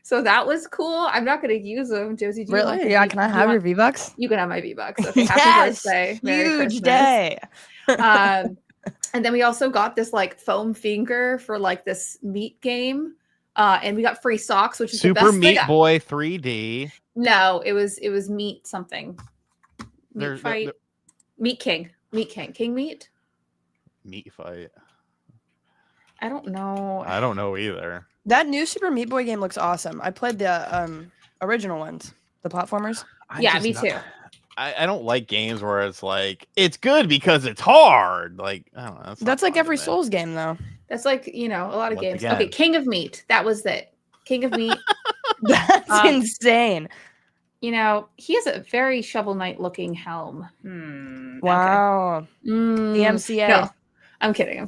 So that was cool. I'm not going to use them. Josie, do you really? Want yeah, can I have your V-Bucks? You can have my V-Bucks. Okay, happy birthday. Merry Huge day. And then we also got this like foam finger for like this meat game. And we got free socks, which is Super the best Meat Boy 3D. No, it was meat something. Meat King. King Meat? Meat Fight. I don't know. I don't know either. That new Super Meat Boy game looks awesome. I played the original ones, the platformers. Me too. I don't like games where it's like it's good because it's hard. Like I don't know. That's like every Souls. Souls game, though. That's like, a lot of Once games. again. Okay, King of Meat. That was it. King of Meat. That's insane. He has a very Shovel Knight looking helm. Wow. The MCA. No, I'm kidding.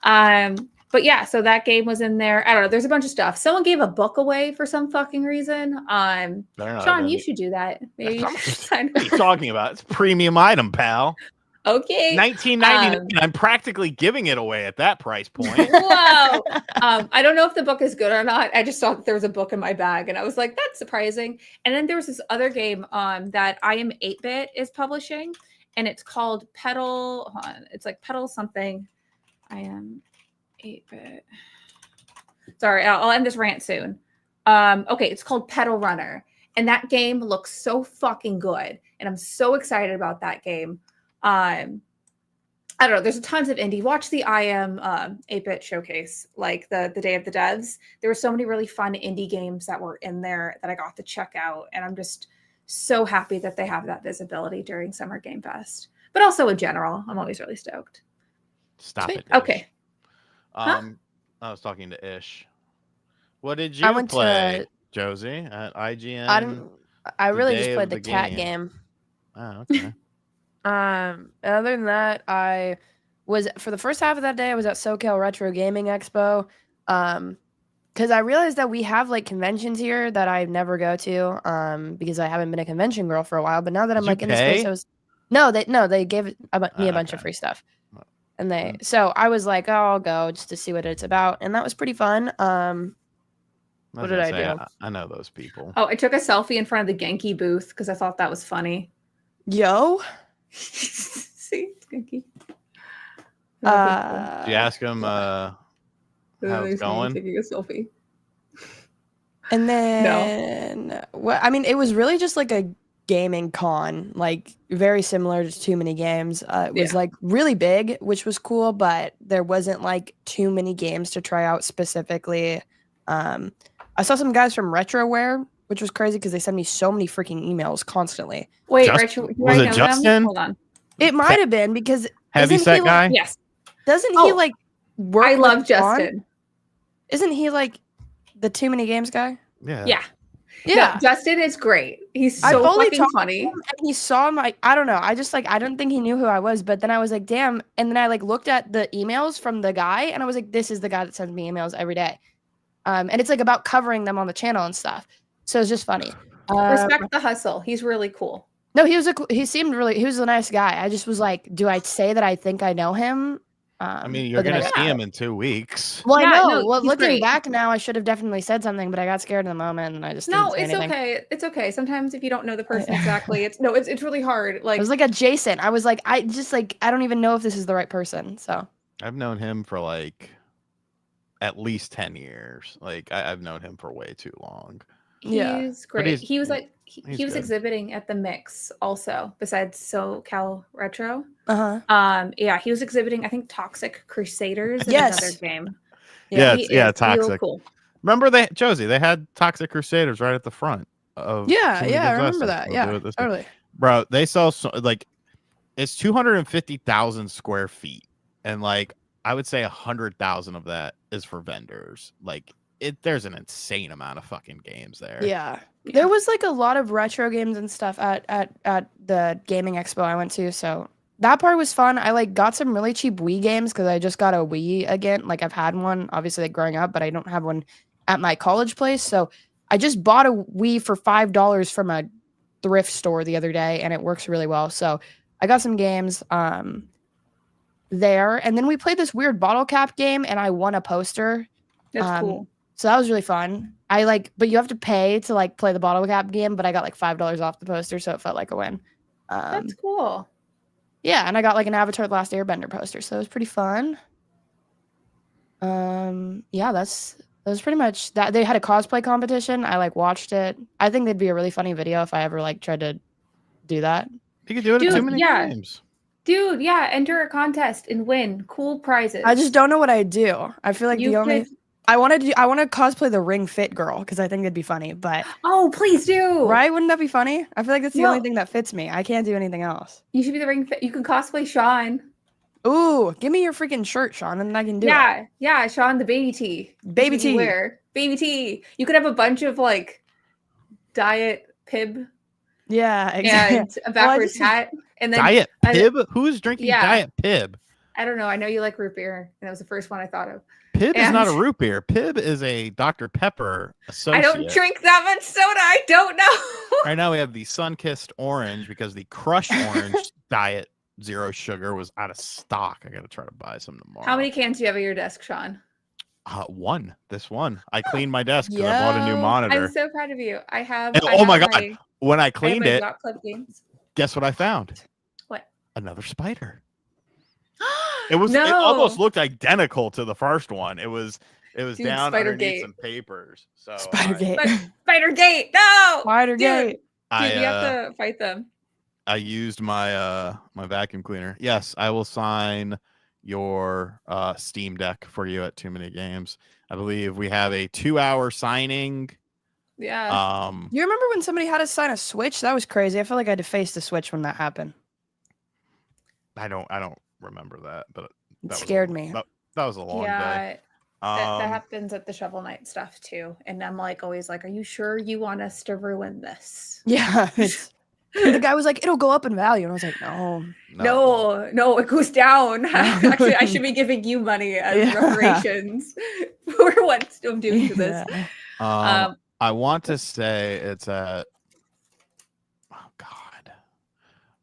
But yeah, so that game was in there. I don't know. There's a bunch of stuff. Someone gave a book away for some fucking reason. Sean, you should do that. Maybe you should sign What are you talking about? It's a premium item, pal. Okay. $19.99. I'm practically giving it away at that price point. Whoa. I don't know if the book is good or not. I just saw that there was a book in my bag and I was like, that's surprising. And then there was this other game that I Am 8-Bit is publishing, and it's called Pedal. It's like Pedal something. I Am 8-Bit. Sorry, I'll end this rant soon. Okay, it's called Pedal Runner. And that game looks so fucking good. And I'm so excited about that game. I don't know. There's tons of indie. Watch the I Am 8-Bit showcase, like the Day of the Devs. There were so many really fun indie games that were in there that I got to check out, and I'm just so happy that they have that visibility during Summer Game Fest. But also in general, I'm always really stoked. Stop it. Ish. Okay. I was talking to Ish. What did you play, Josie, at IGN? I really just played the cat game. Oh, okay. Other than that, I was for the first half of that day, I was at SoCal Retro Gaming Expo. Because I realized that we have like conventions here that I never go to. Because I haven't been a convention girl for a while. But now that I'm like in the space, I was they gave me a bunch of free stuff. And so I was like, oh, I'll go just to see what it's about, and that was pretty fun. What did I do? I know those people. Oh, I took a selfie in front of the Genki booth because I thought that was funny. Yo. See, it's Genki. Did you ask him how it's going? Taking a selfie. And then it was really just like a gaming con, like very similar to Too Many Games. It was like really big, which was cool, but there wasn't like too many games to try out specifically. I saw some guys from RetroWare, which was crazy because they send me so many freaking emails constantly. Wait, was it Justin? Hold on. It might have been because Heavyset guy. Yes. Doesn't he like work? I love Justin. Isn't he like the Too Many Games guy? Yeah. No, Justin is great. He's so fucking funny. And he saw my, I don't know. I just like, I don't think he knew who I was, but then I was like, damn. And then I like looked at the emails from the guy and I was like, this is the guy that sends me emails every day. And it's like about covering them on the channel and stuff. So it's just funny. Respect the hustle. He's really cool. No, he was a nice guy. I just was like, do I say that I think I know him? I mean, you're going to see him in 2 weeks. Well, I know. Well, looking back now, I should have definitely said something, but I got scared in the moment and I just didn't say anything. Okay. It's okay. Sometimes if you don't know the person exactly, it's really hard. Like, it was like adjacent. I was like, I don't even know if this is the right person. So I've known him for like at least 10 years. Like I've known him for way too long. He's great. He was like, he was good. exhibiting at the Mix also, besides SoCal Retro. Yeah, he was exhibiting, I think, Toxic Crusaders in another game. Toxic. Cool. Remember Josie, they had Toxic Crusaders right at the front of I remember that. Yeah, totally. Bro, they sell it's 250,000 square feet, and like I would say 100,000 of that is for vendors. Like there's an insane amount of fucking games there. Yeah. There was like a lot of retro games and stuff at the gaming expo I went to, so that part was fun. I like got some really cheap Wii games because I just got a Wii again. Like I've had one obviously like growing up, but I don't have one at my college place. So I just bought a Wii for $5 from a thrift store the other day, and it works really well. So I got some games there, and then we played this weird bottle cap game, and I won a poster. That's cool. So that was really fun. But you have to pay to like play the bottle cap game, but I got like $5 off the poster, so it felt like a win. That's cool. Yeah, and I got like an Avatar: The Last Airbender poster, so it was pretty fun. Yeah, that was pretty much that. They had a cosplay competition. I like watched it. I think it'd be a really funny video if I ever like tried to do that. You could do it in Too Many Games. Dude, yeah, enter a contest and win cool prizes. I just don't know what I do. I feel like I want to cosplay the Ring Fit girl because I think it'd be funny. But Oh, please do. right, wouldn't that be funny? I feel like that's the only No. thing that fits me. I can't do anything else. You should be the ring fit. You can cosplay Sean. Ooh, give me your freaking shirt, Sean, and I can do it. Yeah, Sean the baby T. Baby That's what you T. wear. Baby T. You could have a bunch of like diet pib Yeah, exactly. and a backwards hat, and then Diet Pib? Who's drinking Yeah. Diet Pib? I don't know. I know you like root beer, and that was the first one I thought of. Pib is not a And- root beer. Pib is a Dr. Pepper associate. I don't drink that much soda. I don't know. Right now we have the Sun-Kissed Orange because the Crushed Orange Diet Zero Sugar was out of stock. I got to try to buy some tomorrow. How many cans do you have at your desk, Sean? One. This one. I cleaned my desk because I bought a new Yo. monitor. I'm so proud of you. I have. And, I oh my have God. When I cleaned I have it, my Yacht Club games. guess what I found? What? Another spider. It was. No. It almost looked identical to the first one. It was Dude, down Spider underneath Gate. some papers. So Spider-Gate. Spider-Gate. No. Spider-Gate. Dude, I, we have to fight them. I used my my vacuum cleaner. Yes, I will sign your Steam Deck for you at Too Many Games. I believe we have a 2-hour signing. Yeah. You remember when somebody had us sign a Switch? That was crazy. I feel like I defaced the Switch when that happened. I don't remember that, but It that scared was me. that was a long day. Yeah. That Um, happens at the Shovel Knight stuff too. And I'm like always like, are you sure you want us to ruin this? Yeah. The guy was like, it'll go up in value. And I was like, no. No, it goes down. Actually, I should be giving you money as Yeah. reparations for what I'm doing to this. Yeah. I want to say it's at. Oh God,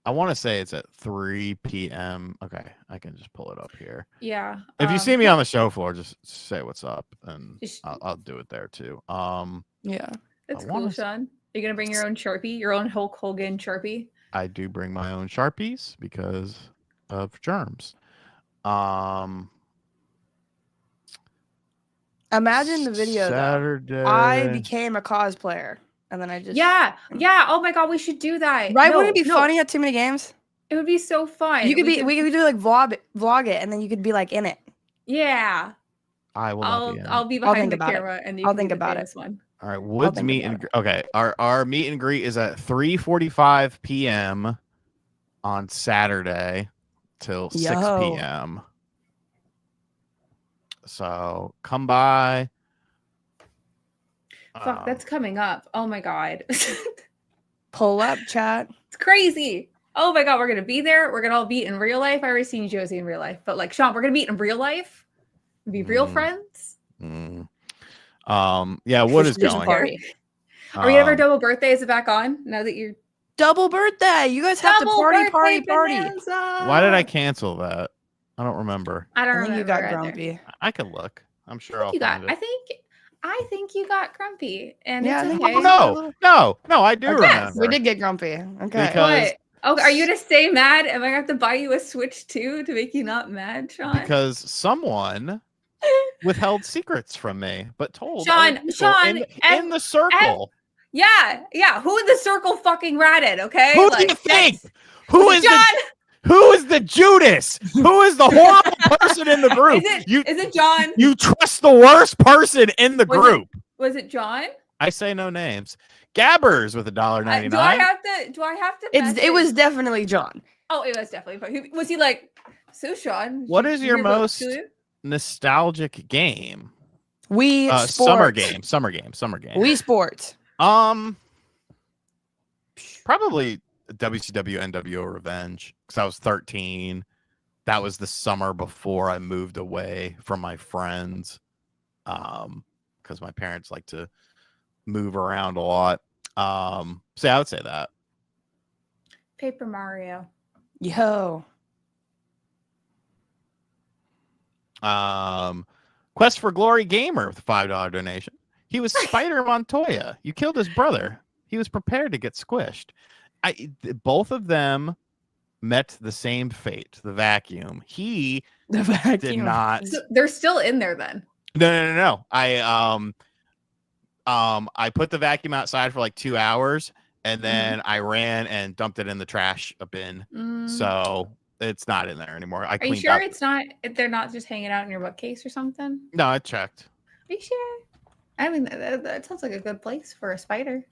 I want to say it's at 3 p.m. Okay, I can just pull it up here. Yeah. If you see me on the show floor, just say what's up, and Just- I'll do it there too. Yeah. That's I cool, wanna- Sean. Are you gonna bring your own Sharpie, your own Hulk Hogan Sharpie? I do bring my own Sharpies because of germs. Imagine the video though. Saturday. I became a cosplayer. And then I just Yeah. Oh my god, we should do that. Right? No, Wouldn't it be no, funny at Too Many Games? It would be so fun. We could do like vlog it and then you could be like in it. Yeah. I will not be in it. I'll be I'll behind think the about it. camera and you I'll can think be the about it. famous one. All right, Woods think meet about and okay. Our meet and greet is at 3:45 p.m. on Saturday till 6 Yo. p.m. So come by. Fuck, that's coming up. Oh my god. Pull up, chat. It's crazy. Oh my god, we're gonna be there. We're gonna all meet in real life. I already seen Josie in real life, but like Sean, we're gonna meet in real life. Be real friends. Yeah, what is Just going? party. Are we gonna have our double birthday? Is it back on now that you're Double birthday. You guys have to double party. birthday Bonanza. Why did I cancel that? I don't remember. I don't I think remember. you got either. grumpy. I could look. I'm sure I'll You got. find it. I think you got grumpy, and Yeah, I it's think okay. you No, I do Okay, remember. we did get grumpy. Okay. Because- What? Okay, are you gonna stay mad? Am I gonna have to buy you a Switch too to make you not mad, Sean? Because someone withheld secrets from me, but told Sean, other people Sean, in the circle. yeah. Who in the circle fucking ratted? Okay. Who do you Like, think? that's- Who is John? who is the Judas? Who is the horrible person in the group? Is it John? You trust the worst person in the Was it- group. Was it John? I say no names. Gabbers with $1.99. Do I have to? It message- was definitely John. Oh, it was definitely. But was he like? So Sean, What did is you your hear about most- Celia?" Nostalgic game. We Summer sports. game. We sports. Probably WCW NWO Revenge because I was 13. That was the summer before I moved away from my friends. Because my parents like to move around a lot. So yeah, I would say that. Paper Mario. Yo. Quest for Glory Gamer with a $5 donation. He was Spider Montoya. You killed his brother. He was prepared to get squished. Both of them met the same fate, the vacuum. He The vacuum. did not. So they're still in there then. No. I put the vacuum outside for like 2 hours, and then I ran and dumped it in the trash bin. So it's not in there anymore. I Are you cleaned sure up. it's not? They're not just hanging out in your bookcase or something? No, I checked. Are you sure? I mean, that sounds like a good place for a spider.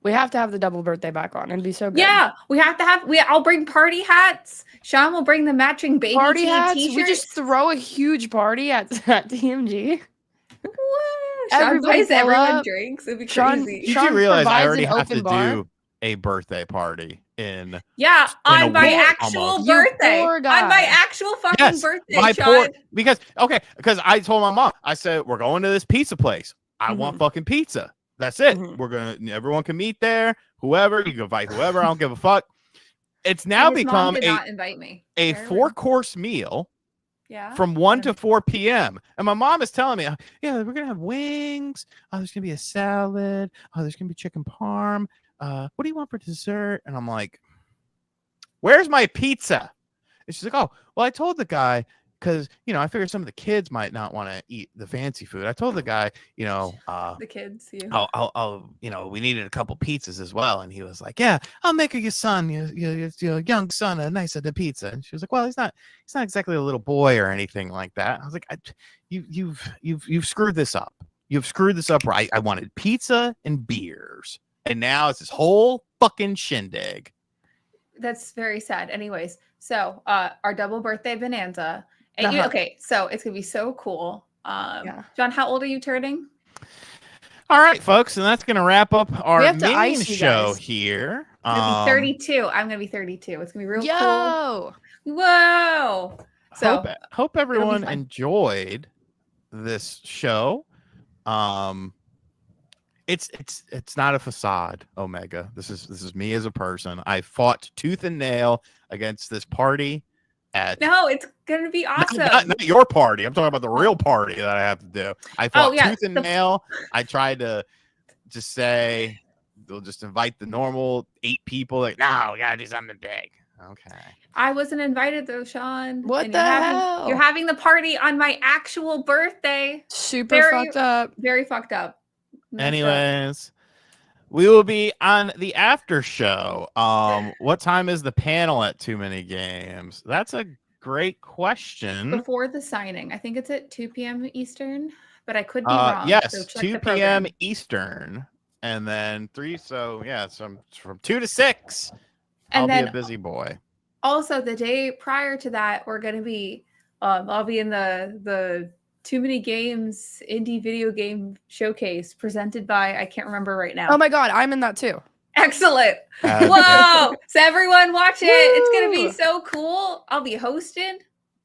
We have to have the double birthday back on. It'd be so good. Yeah, we have to have. I'll bring party hats. Sean will bring the matching baby Party tee hats. T-shirts. We just throw a huge party at TMG. Woo! Sean Everybody buys pull everyone up. drinks. It'd be Sean- crazy. Did you realize I provides already an have to open bar. do a birthday party in Yeah, in a on my week actual almost. You birthday. poor On my guy. actual fucking Yes, birthday, my Sean. poor because I told my mom, I said we're going to this pizza place. I want Mhm. fucking pizza. That's it. Mhm. We're gonna everyone can meet there. Whoever you can invite, whoever. I don't give a fuck. It's now And his mom become did not invite me. a Fair 4-course meal Yeah. from 1 to 4 p.m. And my mom is telling me, yeah, we're gonna have wings. Oh, there's gonna be a salad. Oh, there's gonna be chicken parm. What do you want for dessert? And I'm like, where's my pizza? And she's like, oh, well, I told the guy because I figured some of the kids might not want to eat the fancy food. I told the guy, The kids, you. I'll we needed a couple pizzas as well. And he was like, yeah, I'll make your son, your young son, a nice of the pizza. And she was like, well, he's not exactly a little boy or anything like that. I was like, you've screwed this up. You've screwed this up. Right. I wanted pizza and beers, and now it's this whole fucking shindig. That's very sad. Anyways, so our double birthday bonanza. And okay, so it's gonna be so cool. Yeah. John, how old are you turning? All right, folks, and that's gonna wrap up our have to main ice you show guys. here. I'm gonna be 32. I'm gonna be 32. It's gonna be real cool. Yo. Whoa. So Hope everyone fun. enjoyed this show. It's not a facade, Omega. This is me as a person. I fought tooth and nail against this party no, it's gonna be awesome. Not your party. I'm talking about the real party that I have to do. I fought tooth and nail. I tried to just say they'll just invite the normal 8 people. Like, no, we gotta do something big. Okay. I wasn't invited though, Sean. What and the hell? You're having the party on my actual birthday. Super fucked up. Very fucked up. Anyways, we will be on the after show. What time is the panel at Too Many Games? That's a great question. Before the signing. I think it's at 2 p.m. Eastern, but I could be wrong. Yes, so 2 p.m. Eastern. And then 3, so yeah, so from 2 to 6, I'll be a busy boy. Also, the day prior to that, we're going to be, I'll be in the Too Many Games indie video game showcase presented by, I can't remember right now. Oh my God, I'm in that too. Excellent. Whoa. So everyone watch it. It's going to be so cool. I'll be hosting.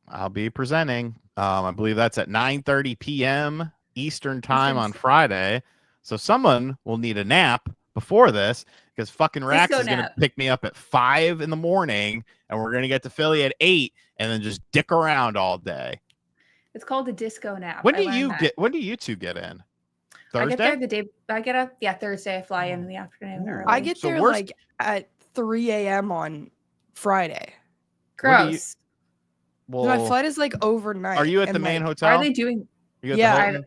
I'll be presenting. I believe that's at 9:30 p.m. Eastern time on Friday. So someone will need a nap before this because fucking Rax is going to pick me up at 5 in the morning and we're going to get to Philly at 8 and then just dick around all day. It's called a disco nap. When do you two get in? Thursday? I get there the day I get up. Yeah, Thursday. I fly in the afternoon early. I get there like at 3 a.m. on Friday. Gross. Well, my flight is like overnight. Are you at the main hotel? Are they doing? Yeah.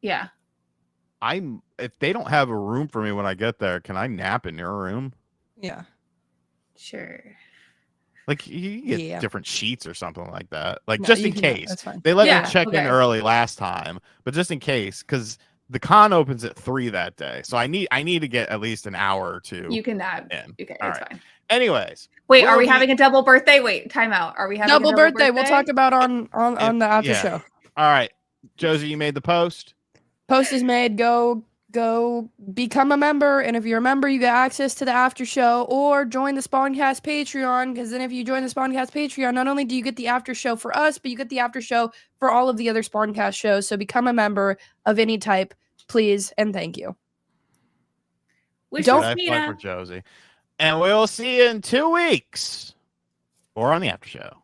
Yeah. If they don't have a room for me when I get there, can I nap in your room? Yeah. Sure. Like you get different sheets or something like that. Like no, just in case. That's fine. They let me check in early last time, but just in case, because the con opens at 3 that day. So I need to get at least an hour or two. You can nap. In. Okay, all that's right. fine. Anyways. Wait, are we having a double birthday? Wait, time out. Are we having double a birthday? We'll talk about on the after show. All right. Josie, you made the post. Post is made. Go become a member, and if you're a member, you get access to the after show, or join the Spawncast Patreon, because then if you join the Spawncast Patreon, not only do you get the after show for us, but you get the after show for all of the other Spawncast shows. So become a member of any type, please, and thank you. Don't fight for Josie. And we'll see you in 2 weeks or on the after show.